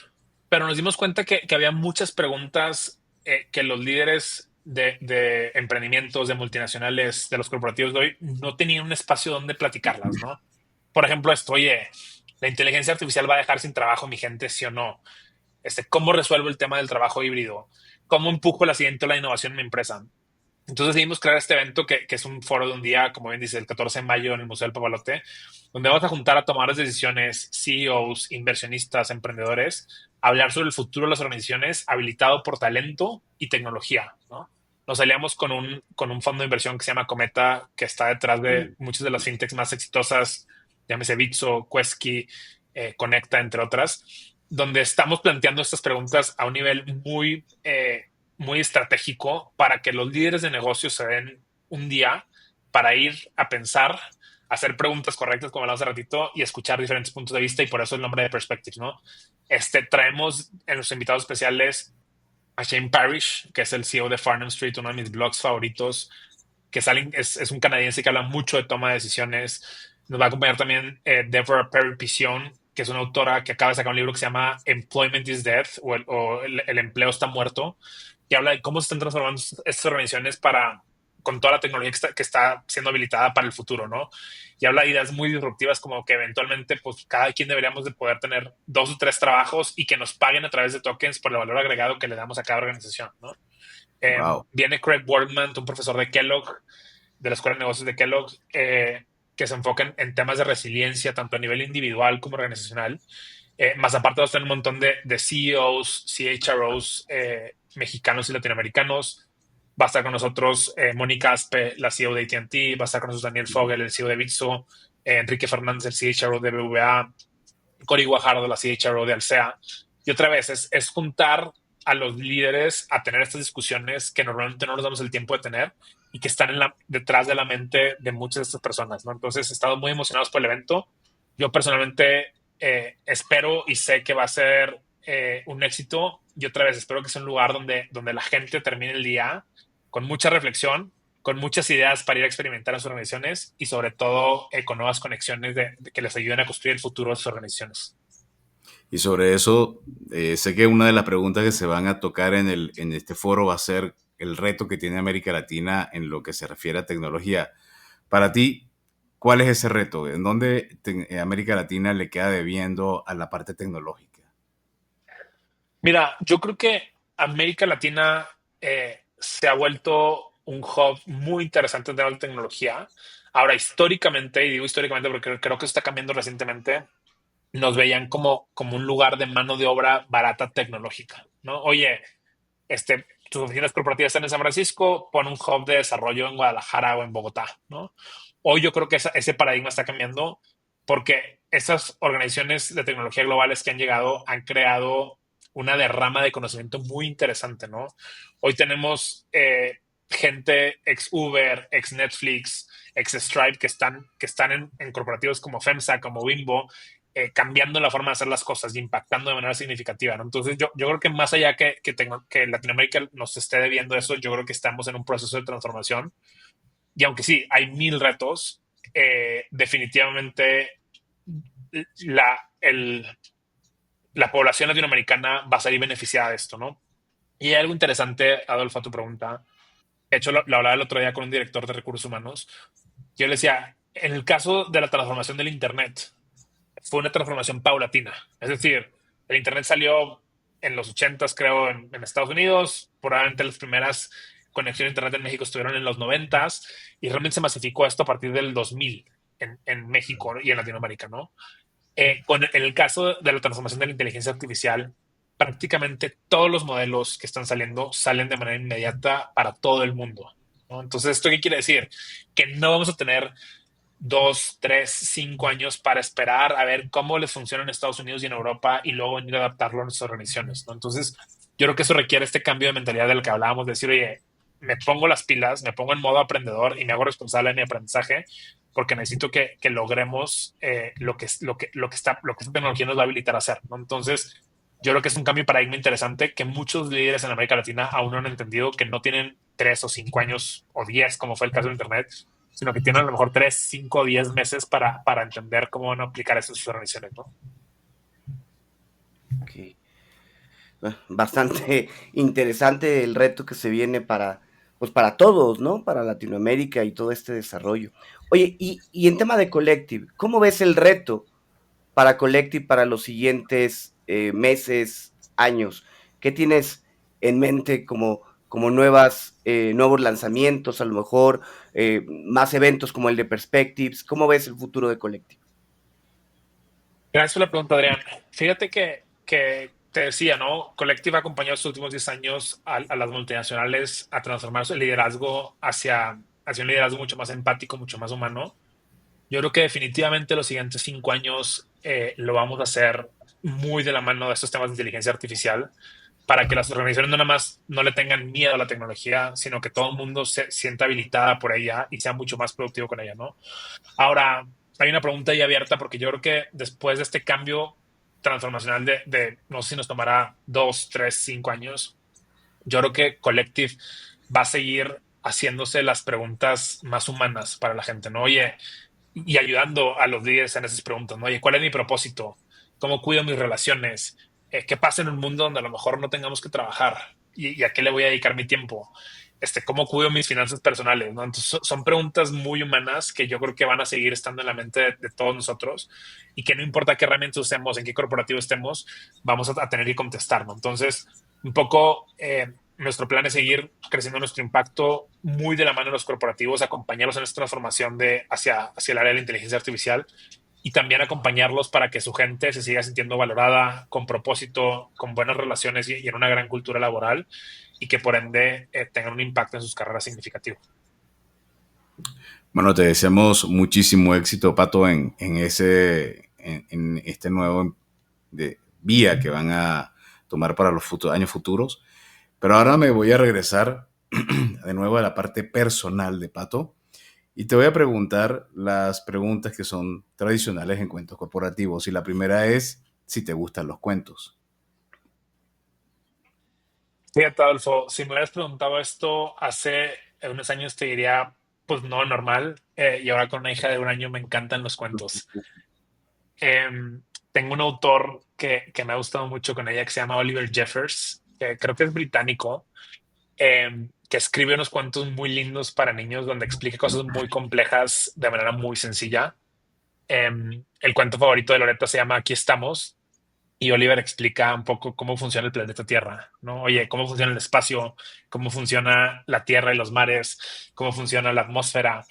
pero nos dimos cuenta que había muchas preguntas que los líderes de emprendimientos, de multinacionales, de los corporativos de hoy, no tenían un espacio donde platicarlas, ¿no? Por ejemplo, esto, oye, ¿la inteligencia artificial va a dejar sin trabajo a mi gente, sí o no? ¿Cómo resuelvo el tema del trabajo híbrido? ¿Cómo empujo la siguiente la innovación en mi empresa? Entonces decidimos crear este evento que es un foro de un día, como bien dice, el 14 de mayo en el Museo del Papalote, donde vamos a juntar a tomadores de decisiones, CEOs, inversionistas, emprendedores, a hablar sobre el futuro de las organizaciones habilitado por talento y tecnología, ¿no? Nos aliamos con un fondo de inversión que se llama Cometa, que está detrás de muchas de las fintechs más exitosas, llámese Bitso, Quesky, Conecta, entre otras, donde estamos planteando estas preguntas a un nivel muy estratégico para que los líderes de negocios se den un día para ir a pensar, hacer preguntas correctas, como hablamos hace ratito, y escuchar diferentes puntos de vista, y por eso el nombre de Perspectives, ¿no? Traemos en los invitados especiales a Shane Parrish, que es el CEO de Farnham Street, uno de mis blogs favoritos, que es un canadiense que habla mucho de toma de decisiones. Nos va a acompañar también Deborah Perry Pision, que es una autora que acaba de sacar un libro que se llama Employment is Dead, el empleo está muerto, que habla de cómo se están transformando estas organizaciones con toda la tecnología que está siendo habilitada para el futuro, ¿no? Y habla de ideas muy disruptivas como que eventualmente pues cada quien deberíamos de poder tener 2 o 3 trabajos y que nos paguen a través de tokens por el valor agregado que le damos a cada organización, ¿no? Wow. Viene Craig Wardman, un profesor de Kellogg, de la Escuela de Negocios de Kellogg, que se enfoca en temas de resiliencia, tanto a nivel individual como organizacional. Más aparte, vamos a tener un montón de CEOs, CHROs mexicanos y latinoamericanos. Va a estar con nosotros Mónica Aspe, la CEO de AT&T. Va a estar con nosotros Daniel Fogel, el CEO de Bitso. Enrique Fernández, el CHRO de BBVA. Cori Guajardo, la CHRO de Alsea. Y otra vez, es juntar a los líderes a tener estas discusiones que normalmente no nos damos el tiempo de tener y que están detrás de la mente de muchas de estas personas, ¿no? Entonces, he estado muy emocionados por el evento. Yo personalmente espero y sé que va a ser un éxito, y otra vez espero que sea un lugar donde la gente termine el día con mucha reflexión, con muchas ideas para ir a experimentar en sus organizaciones y sobre todo con nuevas conexiones que les ayuden a construir el futuro de sus organizaciones. Y sobre eso, sé que una de las preguntas que se van a tocar en este foro va a ser el reto que tiene América Latina en lo que se refiere a tecnología. Para ti, ¿cuál es ese reto? ¿En dónde América Latina le queda debiendo a la parte tecnológica? Mira, yo creo que América Latina se ha vuelto un hub muy interesante en temas de tecnología. Ahora, históricamente, y digo históricamente porque creo que está cambiando recientemente, nos veían como un lugar de mano de obra barata tecnológica, ¿no? Oye, tus oficinas corporativas están en San Francisco, pon un hub de desarrollo en Guadalajara o en Bogotá, ¿no? Hoy yo creo que ese paradigma está cambiando porque esas organizaciones de tecnología globales que han llegado han creado una derrama de conocimiento muy interesante, ¿no? Hoy tenemos gente ex Uber, ex Netflix, ex Stripe que están en corporativos como FEMSA, como Bimbo, cambiando la forma de hacer las cosas y impactando de manera significativa, ¿no? Entonces yo creo que más allá que Latinoamérica nos esté debiendo eso, yo creo que estamos en un proceso de transformación y aunque sí, hay mil retos, definitivamente la, el, la población latinoamericana va a salir beneficiada de esto, ¿no? Y hay algo interesante, Adolfo, a tu pregunta. De hecho, lo hablaba el otro día con un director de recursos humanos. Yo le decía, en el caso de la transformación del Internet, fue una transformación paulatina. Es decir, el Internet salió en los 80s, creo, en Estados Unidos. Probablemente las primeras conexiones a Internet en México estuvieron en los 90s y realmente se masificó esto a partir del 2000 en México y en Latinoamérica, ¿no? En el caso de la transformación de la inteligencia artificial, prácticamente todos los modelos que están saliendo salen de manera inmediata para todo el mundo, ¿no? Entonces, ¿esto qué quiere decir? Que no vamos a tener 2, 3, 5 años para esperar a ver cómo les funciona en Estados Unidos y en Europa y luego venir a adaptarlo a nuestras organizaciones, ¿no? Entonces, yo creo que eso requiere este cambio de mentalidad del que hablábamos, de decir, oye, me pongo las pilas, me pongo en modo aprendedor y me hago responsable de mi aprendizaje porque necesito que logremos lo que esta tecnología nos va a habilitar a hacer, ¿no? Entonces, yo creo que es un cambio de paradigma interesante que muchos líderes en América Latina aún no han entendido, que no tienen 3 o 5 años o 10, como fue el caso de Internet, sino que tienen a lo mejor 3, 5, 10 meses para entender cómo van a aplicar eso en sus organizaciones, ¿no? Okay. Bastante interesante el reto que se viene pues para todos, ¿no? Para Latinoamérica y todo este desarrollo. Oye, y en tema de Collective, ¿cómo ves el reto para Collective para los siguientes meses, años? ¿Qué tienes en mente como nuevos lanzamientos, a lo mejor más eventos como el de Perspectives? ¿Cómo ves el futuro de Collective? Gracias por la pregunta, Adrián. Fíjate que te decía, ¿no? Collective ha acompañado estos últimos 10 años a las multinacionales a transformar su liderazgo hacia un liderazgo mucho más empático, mucho más humano. Yo creo que definitivamente los siguientes 5 años lo vamos a hacer muy de la mano de estos temas de inteligencia artificial para que las organizaciones no nada más no le tengan miedo a la tecnología, sino que todo el mundo se sienta habilitada por ella y sea mucho más productivo con ella, ¿no? Ahora, hay una pregunta ahí abierta porque yo creo que después de este cambio transformacional no sé si nos tomará 2, 3, 5 años, yo creo que Collective va a seguir haciéndose las preguntas más humanas para la gente, ¿no? Oye, y ayudando a los líderes en esas preguntas, ¿no? Oye, ¿cuál es mi propósito? ¿Cómo cuido mis relaciones? ¿Qué pasa en un mundo donde a lo mejor no tengamos que trabajar? ¿Y a qué le voy a dedicar mi tiempo? ¿Cómo cuido mis finanzas personales? ¿No? Entonces, son preguntas muy humanas que yo creo que van a seguir estando en la mente de todos nosotros y que no importa qué herramientas usemos, en qué corporativo estemos, vamos a tener que contestar, ¿no? Entonces, un poco nuestro plan es seguir creciendo nuestro impacto muy de la mano de los corporativos, acompañarlos en esta transformación hacia el área de la inteligencia artificial y también acompañarlos para que su gente se siga sintiendo valorada, con propósito, con buenas relaciones y en una gran cultura laboral y que por ende tengan un impacto en sus carreras significativo. Bueno, te deseamos muchísimo éxito, Pato, en este nuevo vía que van a tomar para los años futuros. Pero ahora me voy a regresar de nuevo a la parte personal de Pato y te voy a preguntar las preguntas que son tradicionales en cuentos corporativos. Y la primera es si te gustan los cuentos. Fíjate, Adolfo, si me hubieras preguntado esto hace unos años te diría, pues no, normal. Y ahora con una hija de 1 año me encantan los cuentos. Tengo un autor que me ha gustado mucho con ella que se llama Oliver Jeffers, que creo que es británico, que escribe unos cuentos muy lindos para niños donde explica cosas muy complejas de manera muy sencilla. El cuento favorito de Loreto se llama Aquí estamos y Oliver explica un poco cómo funciona el planeta Tierra, ¿no? Oye, cómo funciona el espacio, cómo funciona la Tierra y los mares, cómo funciona la atmósfera,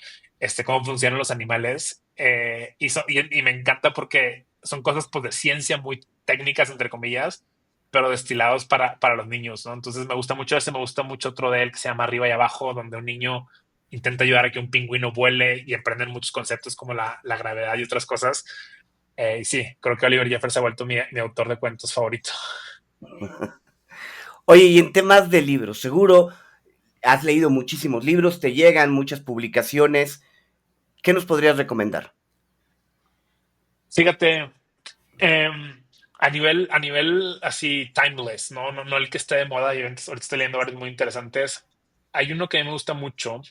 cómo funcionan los animales. Y me encanta porque son cosas pues, de ciencia muy técnicas, entre comillas, pero destilados para los niños, ¿no? Entonces me gusta mucho ese, me gusta mucho otro de él que se llama Arriba y Abajo, donde un niño intenta ayudar a que un pingüino vuele y aprenden muchos conceptos como la gravedad y otras cosas. Y sí, creo que Oliver Jeffers se ha vuelto mi autor de cuentos favorito. Oye, y en temas de libros, seguro has leído muchísimos libros, te llegan muchas publicaciones. ¿Qué nos podrías recomendar? Fíjate, a nivel así timeless, no el que esté de moda, y ahorita estoy leyendo varios muy interesantes. Hay uno que a mí me gusta mucho,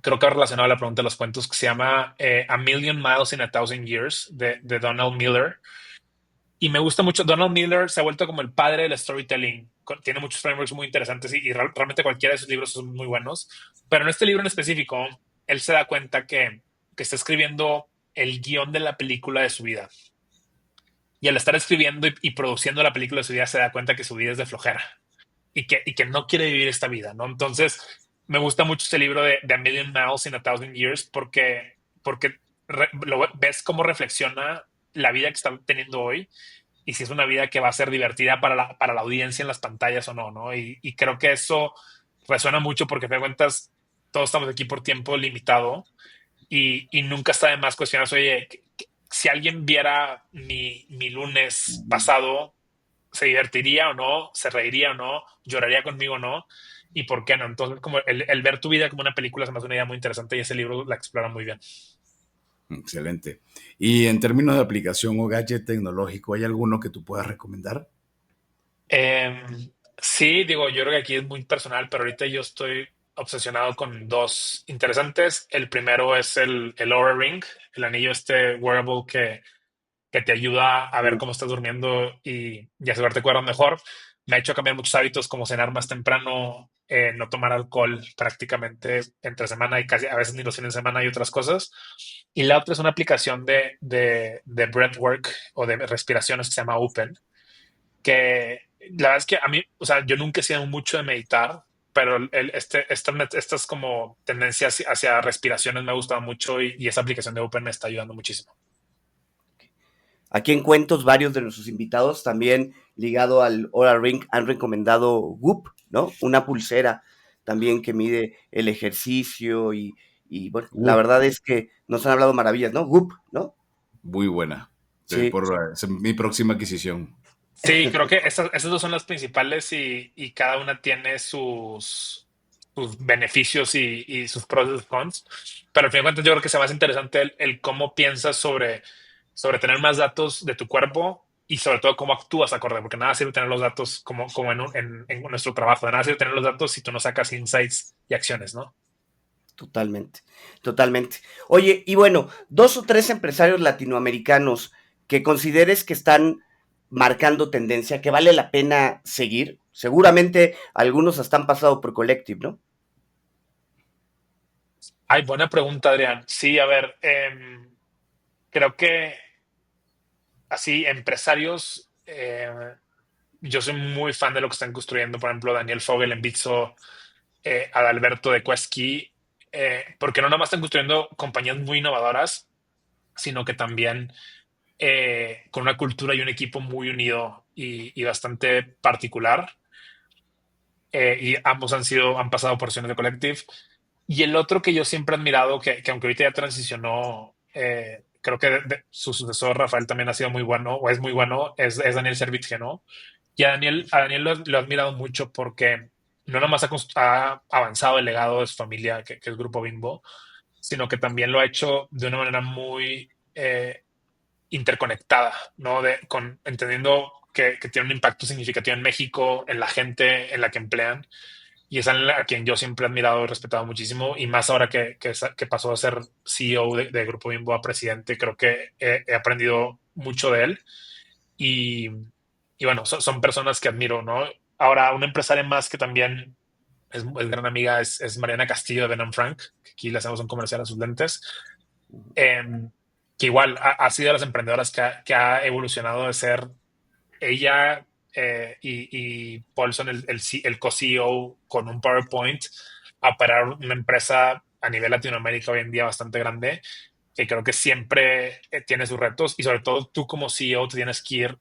creo que va relacionado a la pregunta de los cuentos, que se llama A Million Miles in a Thousand Years, de Donald Miller. Y me gusta mucho. Donald Miller se ha vuelto como el padre del storytelling. Tiene muchos frameworks muy interesantes y realmente cualquiera de sus libros son muy buenos. Pero en este libro en específico, él se da cuenta que está escribiendo el guión de la película de su vida. Y al estar escribiendo y produciendo la película de su vida, se da cuenta que su vida es de flojera y que no quiere vivir esta vida, ¿no? Entonces, me gusta mucho este libro de A Million Miles in a Thousand Years porque ves cómo reflexiona la vida que está teniendo hoy y si es una vida que va a ser divertida para la audiencia en las pantallas o no, ¿no? Y creo que eso resuena mucho porque, te cuentas, todos estamos aquí por tiempo limitado y nunca está de más cuestionarse, oye, si alguien viera mi lunes pasado, ¿se divertiría o no? ¿Se reiría o no? ¿Lloraría conmigo o no? ¿Y por qué no? Entonces, como el ver tu vida como una película se me hace una idea muy interesante y ese libro la explora muy bien. Excelente. Y en términos de aplicación o gadget tecnológico, ¿hay alguno que tú puedas recomendar? Sí, digo, yo creo que aquí es muy personal, pero ahorita yo estoy obsesionado con dos interesantes. El primero es el Oura Ring, el anillo este wearable que te ayuda a ver cómo estás durmiendo y asegurarte que duermas mejor. Me ha hecho cambiar muchos hábitos como cenar más temprano, no tomar alcohol prácticamente entre semana y casi a veces ni los fines de semana y otras cosas. Y la otra es una aplicación de breathwork o de respiraciones que se llama Open, que la verdad es que a mí, o sea, yo nunca he sido mucho de meditar, pero estas como tendencias hacia respiraciones me ha gustado mucho y esa aplicación de Open me está ayudando muchísimo. Aquí en Cuentos, varios de nuestros invitados, también ligado al Oura Ring, han recomendado Whoop, ¿no? Una pulsera también que mide el ejercicio y bueno, la Uf, verdad es que nos han hablado maravillas, ¿no? Whoop, ¿no? muy buena. Sí, Es mi próxima adquisición. Sí, creo que esas dos son las principales y cada una tiene sus beneficios y sus pros y sus cons. Pero al fin de cuentas yo creo que se me hace interesante el cómo piensas sobre tener más datos de tu cuerpo y sobre todo cómo actúas acorde, porque nada sirve tener los datos como en nuestro trabajo, de nada sirve tener los datos si tú no sacas insights y acciones, ¿no? totalmente, totalmente. Oye, y bueno, dos o tres empresarios latinoamericanos que consideres que están marcando tendencia, que vale la pena seguir. Seguramente algunos hasta han pasado por Collective, ¿no? Ay, buena pregunta, Adrián. Sí, a ver, creo que así, empresarios, yo soy muy fan de lo que están construyendo, por ejemplo, Daniel Fogel en Bitso, Adalberto de Quesky, porque no nada más están construyendo compañías muy innovadoras, sino que también con una cultura y un equipo muy unido y bastante particular. Y ambos han pasado por sesiones de Collective. Y el otro que yo siempre he admirado, que aunque ahorita ya transicionó, creo que su sucesor Rafael también ha sido muy bueno, o es muy bueno, es Daniel Servitje, ¿no? Y a Daniel lo he admirado mucho porque no nomás ha avanzado el legado de su familia, que es Grupo Bimbo, sino que también lo ha hecho de una manera muy interconectada, ¿no? Entendiendo que tiene un impacto significativo en México, en la gente en la que emplean, y es a quien yo siempre he admirado y respetado muchísimo, y más ahora que pasó a ser CEO de Grupo Bimbo a presidente, creo que he aprendido mucho de él, y, y bueno, son personas que admiro, ¿no? Ahora, una empresaria más que también es gran amiga es Mariana Castillo de Ben Frank, que aquí le hacemos un comercial a sus lentes, eh, que igual ha sido de las emprendedoras que ha evolucionado de ser ella y Paulson, el co-CEO, con un PowerPoint, a operar una empresa a nivel Latinoamérica hoy en día bastante grande, que creo que siempre tiene sus retos y sobre todo tú como CEO te tienes que ir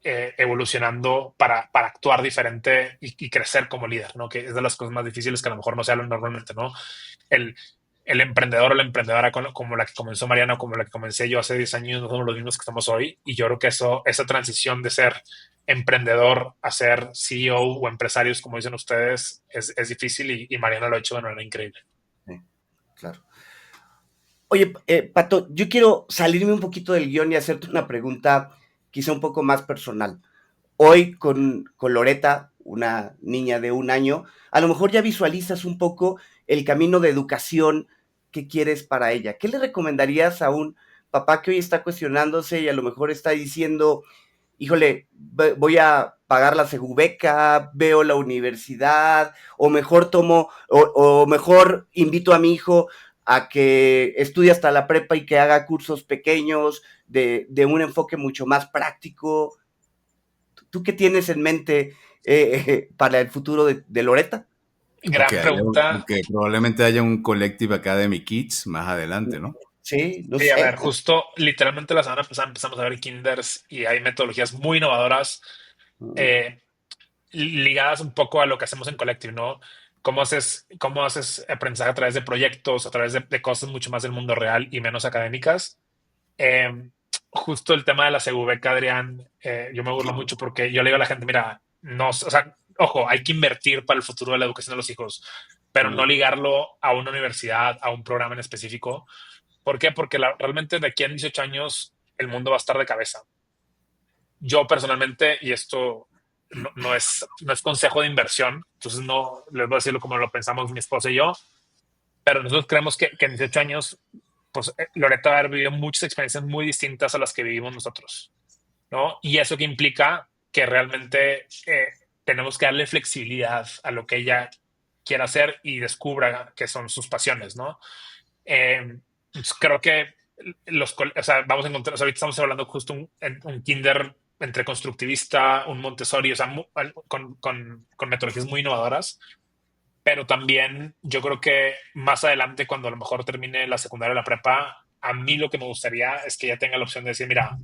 evolucionando para actuar diferente y crecer como líder, ¿no? Que es de las cosas más difíciles que a lo mejor no se hablan normalmente, ¿no? el emprendedor o la emprendedora como la que comenzó Mariana o como la que comencé yo hace 10 años no somos los mismos que estamos hoy. Y yo creo que esa transición de ser emprendedor a ser CEO o empresarios, como dicen ustedes, es difícil y Mariana lo ha hecho de manera increíble. Sí, claro. Oye, Pato, yo quiero salirme un poquito del guión y hacerte una pregunta quizá un poco más personal. Hoy con Loreta, una niña de 1 año, a lo mejor ya visualizas un poco el camino de educación que quieres para ella. ¿Qué le recomendarías a un papá que hoy está cuestionándose y a lo mejor está diciendo, híjole, voy a pagar la segubeca, veo la universidad, o mejor tomo, o mejor invito a mi hijo a que estudie hasta la prepa y que haga cursos pequeños de un enfoque mucho más práctico? ¿Tú qué tienes en mente para el futuro de Loreta? Gran pregunta. Aunque probablemente haya un Collective Academy Kids más adelante, ¿no? Sí, no Sí, a ver, sé. justo literalmente la semana pasada empezamos a ver kinders y hay metodologías muy innovadoras eh, ligadas un poco a lo que hacemos en Collective, ¿no? Cómo haces aprendizaje a través de proyectos, a través de cosas mucho más del mundo real y menos académicas? Eh, Justo el tema de la CVK, Adrián, yo me burlo mucho porque yo le digo a la gente, mira, no, o sea, ojo, hay que invertir para el futuro de la educación de los hijos, pero no ligarlo a una universidad, a un programa en específico. ¿Por qué? Porque realmente de aquí a 18 años el mundo va a estar de cabeza. Yo personalmente, y esto no es consejo de inversión, entonces no les voy a decirlo como lo pensamos mi esposa y yo, pero nosotros creemos que en 18 años, pues Loreta va a haber vivido muchas experiencias muy distintas a las que vivimos nosotros, ¿no? Y eso que implica que realmente tenemos que darle flexibilidad a lo que ella quiera hacer y descubra que son sus pasiones, ¿no? Pues creo que o sea, vamos a encontrar, o sea, ahorita estamos hablando justo un kinder entre constructivista, un Montessori, o sea, con metodologías muy innovadoras, pero también yo creo que más adelante, cuando a lo mejor termine la secundaria o la prepa, a mí lo que me gustaría es que ella tenga la opción de decir, mira,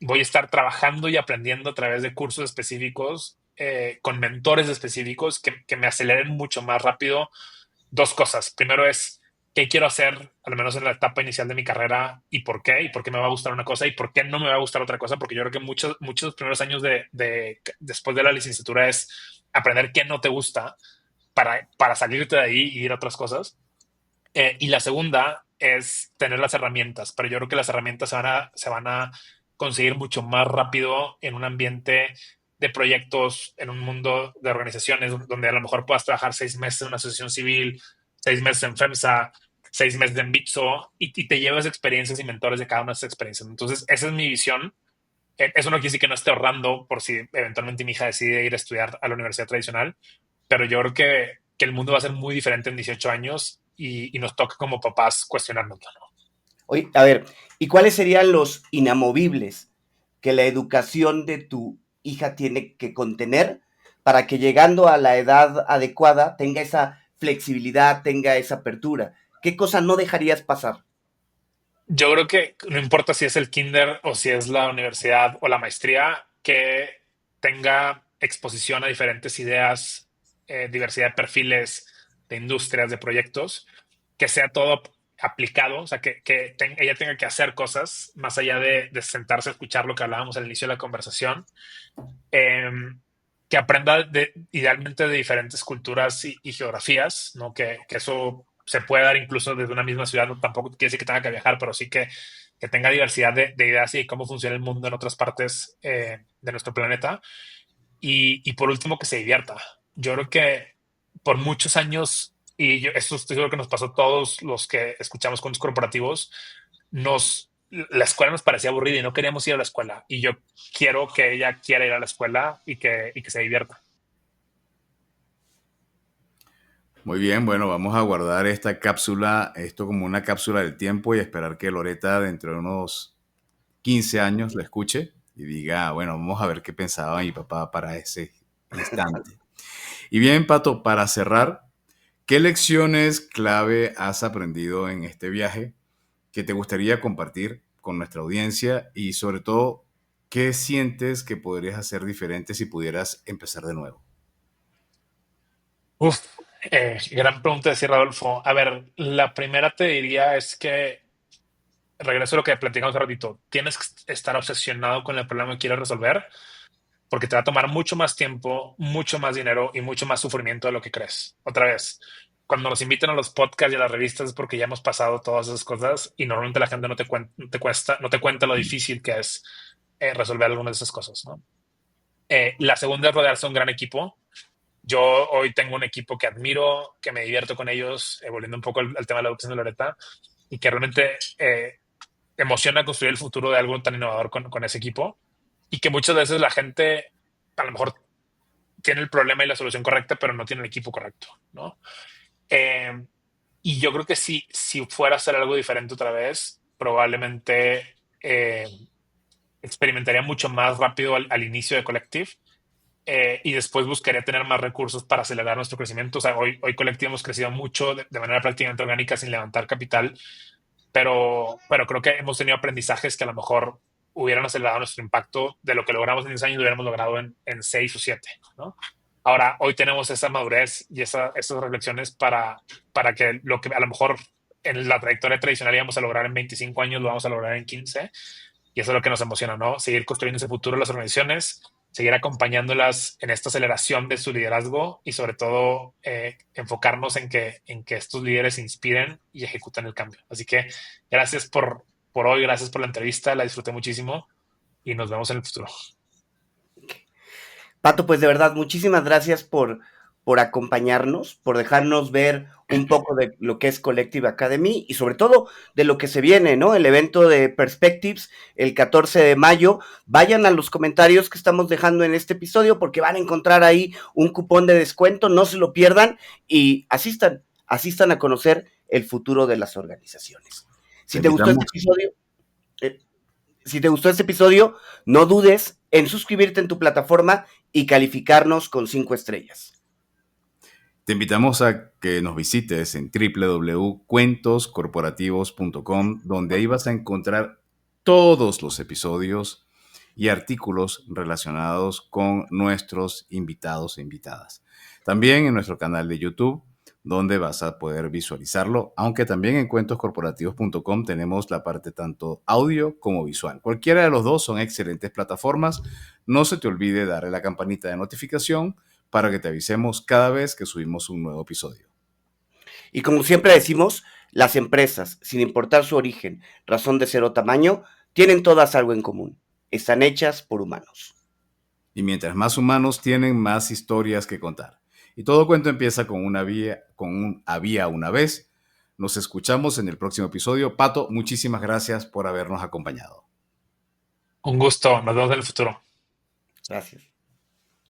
voy a estar trabajando y aprendiendo a través de cursos específicos, con mentores específicos que me aceleren mucho más rápido dos cosas. Primero es qué quiero hacer, al menos en la etapa inicial de mi carrera, y por qué me va a gustar una cosa y por qué no me va a gustar otra cosa, porque yo creo que muchos primeros años después de la licenciatura es aprender qué no te gusta para salirte de ahí y ir a otras cosas. Y la segunda es tener las herramientas, pero yo creo que las herramientas se van a conseguir mucho más rápido en un ambiente de proyectos, en un mundo de organizaciones donde a lo mejor puedas trabajar 6 meses en una asociación civil, 6 meses en FEMSA, 6 meses en Bitso y te llevas experiencias y mentores de cada una de esas experiencias. Entonces, esa es mi visión. Eso no quiere decir que no esté ahorrando por si eventualmente mi hija decide ir a estudiar a la universidad tradicional, pero yo creo que el mundo va a ser muy diferente en 18 años y nos toca como papás cuestionarnos, ¿no? Oye, a ver, ¿y cuáles serían los inamovibles que la educación de tu hija tiene que contener para que llegando a la edad adecuada tenga esa flexibilidad, tenga esa apertura? ¿Qué cosa no dejarías pasar? Yo creo que no importa si es el kinder o si es la universidad o la maestría, que tenga exposición a diferentes ideas, diversidad de perfiles, de industrias, de proyectos, que sea todo aplicado, o sea, que ella tenga que hacer cosas más allá de sentarse a escuchar lo que hablábamos al inicio de la conversación, eh, que aprenda idealmente de diferentes culturas y geografías, ¿no? Que eso se puede dar incluso desde una misma ciudad, no, tampoco quiere decir que tenga que viajar, pero sí que tenga diversidad de ideas y cómo funciona el mundo en otras partes de nuestro planeta. Y por último, que se divierta. Yo creo que por muchos años, y esto estoy seguro que nos pasó a todos los que escuchamos con los corporativos, la escuela nos parecía aburrida y no queríamos ir a la escuela. Y yo quiero que ella quiera ir a la escuela y que se divierta. Muy bien, bueno, vamos a guardar esta cápsula, esto como una cápsula del tiempo y esperar que Loreta dentro de unos 15 años la escuche y diga, bueno, vamos a ver qué pensaba mi papá para ese instante. Y bien, Pato, para cerrar, ¿qué lecciones clave has aprendido en este viaje que te gustaría compartir con nuestra audiencia y sobre todo, qué sientes que podrías hacer diferente si pudieras empezar de nuevo? Uf. Gran pregunta de cierre, Adolfo. A ver, la primera te diría es que, regreso a lo que platicamos hace ratito, tienes que estar obsesionado con el problema que quieres resolver, porque te va a tomar mucho más tiempo, mucho más dinero y mucho más sufrimiento de lo que crees. Otra vez, cuando nos invitan a los podcasts y a las revistas es porque ya hemos pasado todas esas cosas y normalmente la gente no te cuenta lo difícil que es resolver algunas de esas cosas, ¿no? La segunda es rodearse de un gran equipo. Yo hoy tengo un equipo que admiro, que me divierto con ellos, volviendo un poco al tema de la educación de Loreta, y que realmente emociona construir el futuro de algo tan innovador con ese equipo, y que muchas veces la gente a lo mejor tiene el problema y la solución correcta, pero no tiene el equipo correcto, ¿no? Eh, y yo creo que si fuera a hacer algo diferente otra vez, probablemente experimentaría mucho más rápido al inicio de Collective, y después buscaría tener más recursos para acelerar nuestro crecimiento. O sea, hoy Collective hemos crecido mucho de manera prácticamente orgánica sin levantar capital, pero creo que hemos tenido aprendizajes que a lo mejor hubieran acelerado nuestro impacto de lo que logramos en 10 años, lo hubiéramos logrado en 6 o 7, ¿no? Ahora, hoy tenemos esa madurez y esas reflexiones para que lo que a lo mejor en la trayectoria tradicional íbamos a lograr en 25 años, lo vamos a lograr en 15. Y eso es lo que nos emociona, ¿no? Seguir construyendo ese futuro de las organizaciones, seguir acompañándolas en esta aceleración de su liderazgo y sobre todo enfocarnos en que estos líderes se inspiren y ejecuten el cambio. Así que gracias por hoy, gracias por la entrevista, la disfruté muchísimo y nos vemos en el futuro. Pato, pues de verdad, muchísimas gracias por acompañarnos, por dejarnos ver un poco de lo que es Collective Academy y sobre todo de lo que se viene, ¿no? El evento de Perspectives el 14 de mayo. Vayan a los comentarios que estamos dejando en este episodio porque van a encontrar ahí un cupón de descuento, no se lo pierdan y asistan a conocer el futuro de las organizaciones. Si te gustó este episodio, si te gustó este episodio, no dudes en suscribirte en tu plataforma y calificarnos con 5 estrellas. Te invitamos a que nos visites en www.cuentoscorporativos.com, donde ahí vas a encontrar todos los episodios y artículos relacionados con nuestros invitados e invitadas. También en nuestro canal de YouTube, donde vas a poder visualizarlo, aunque también en cuentoscorporativos.com tenemos la parte tanto audio como visual. Cualquiera de los dos son excelentes plataformas. No se te olvide darle la campanita de notificación para que te avisemos cada vez que subimos un nuevo episodio. Y como siempre decimos, las empresas, sin importar su origen, razón de ser o tamaño, tienen todas algo en común. Están hechas por humanos. Y mientras más humanos tienen, más historias que contar. Y todo cuento empieza con un había una vez. Nos escuchamos en el próximo episodio. Pato, muchísimas gracias por habernos acompañado. Un gusto, nos vemos en el futuro. Gracias.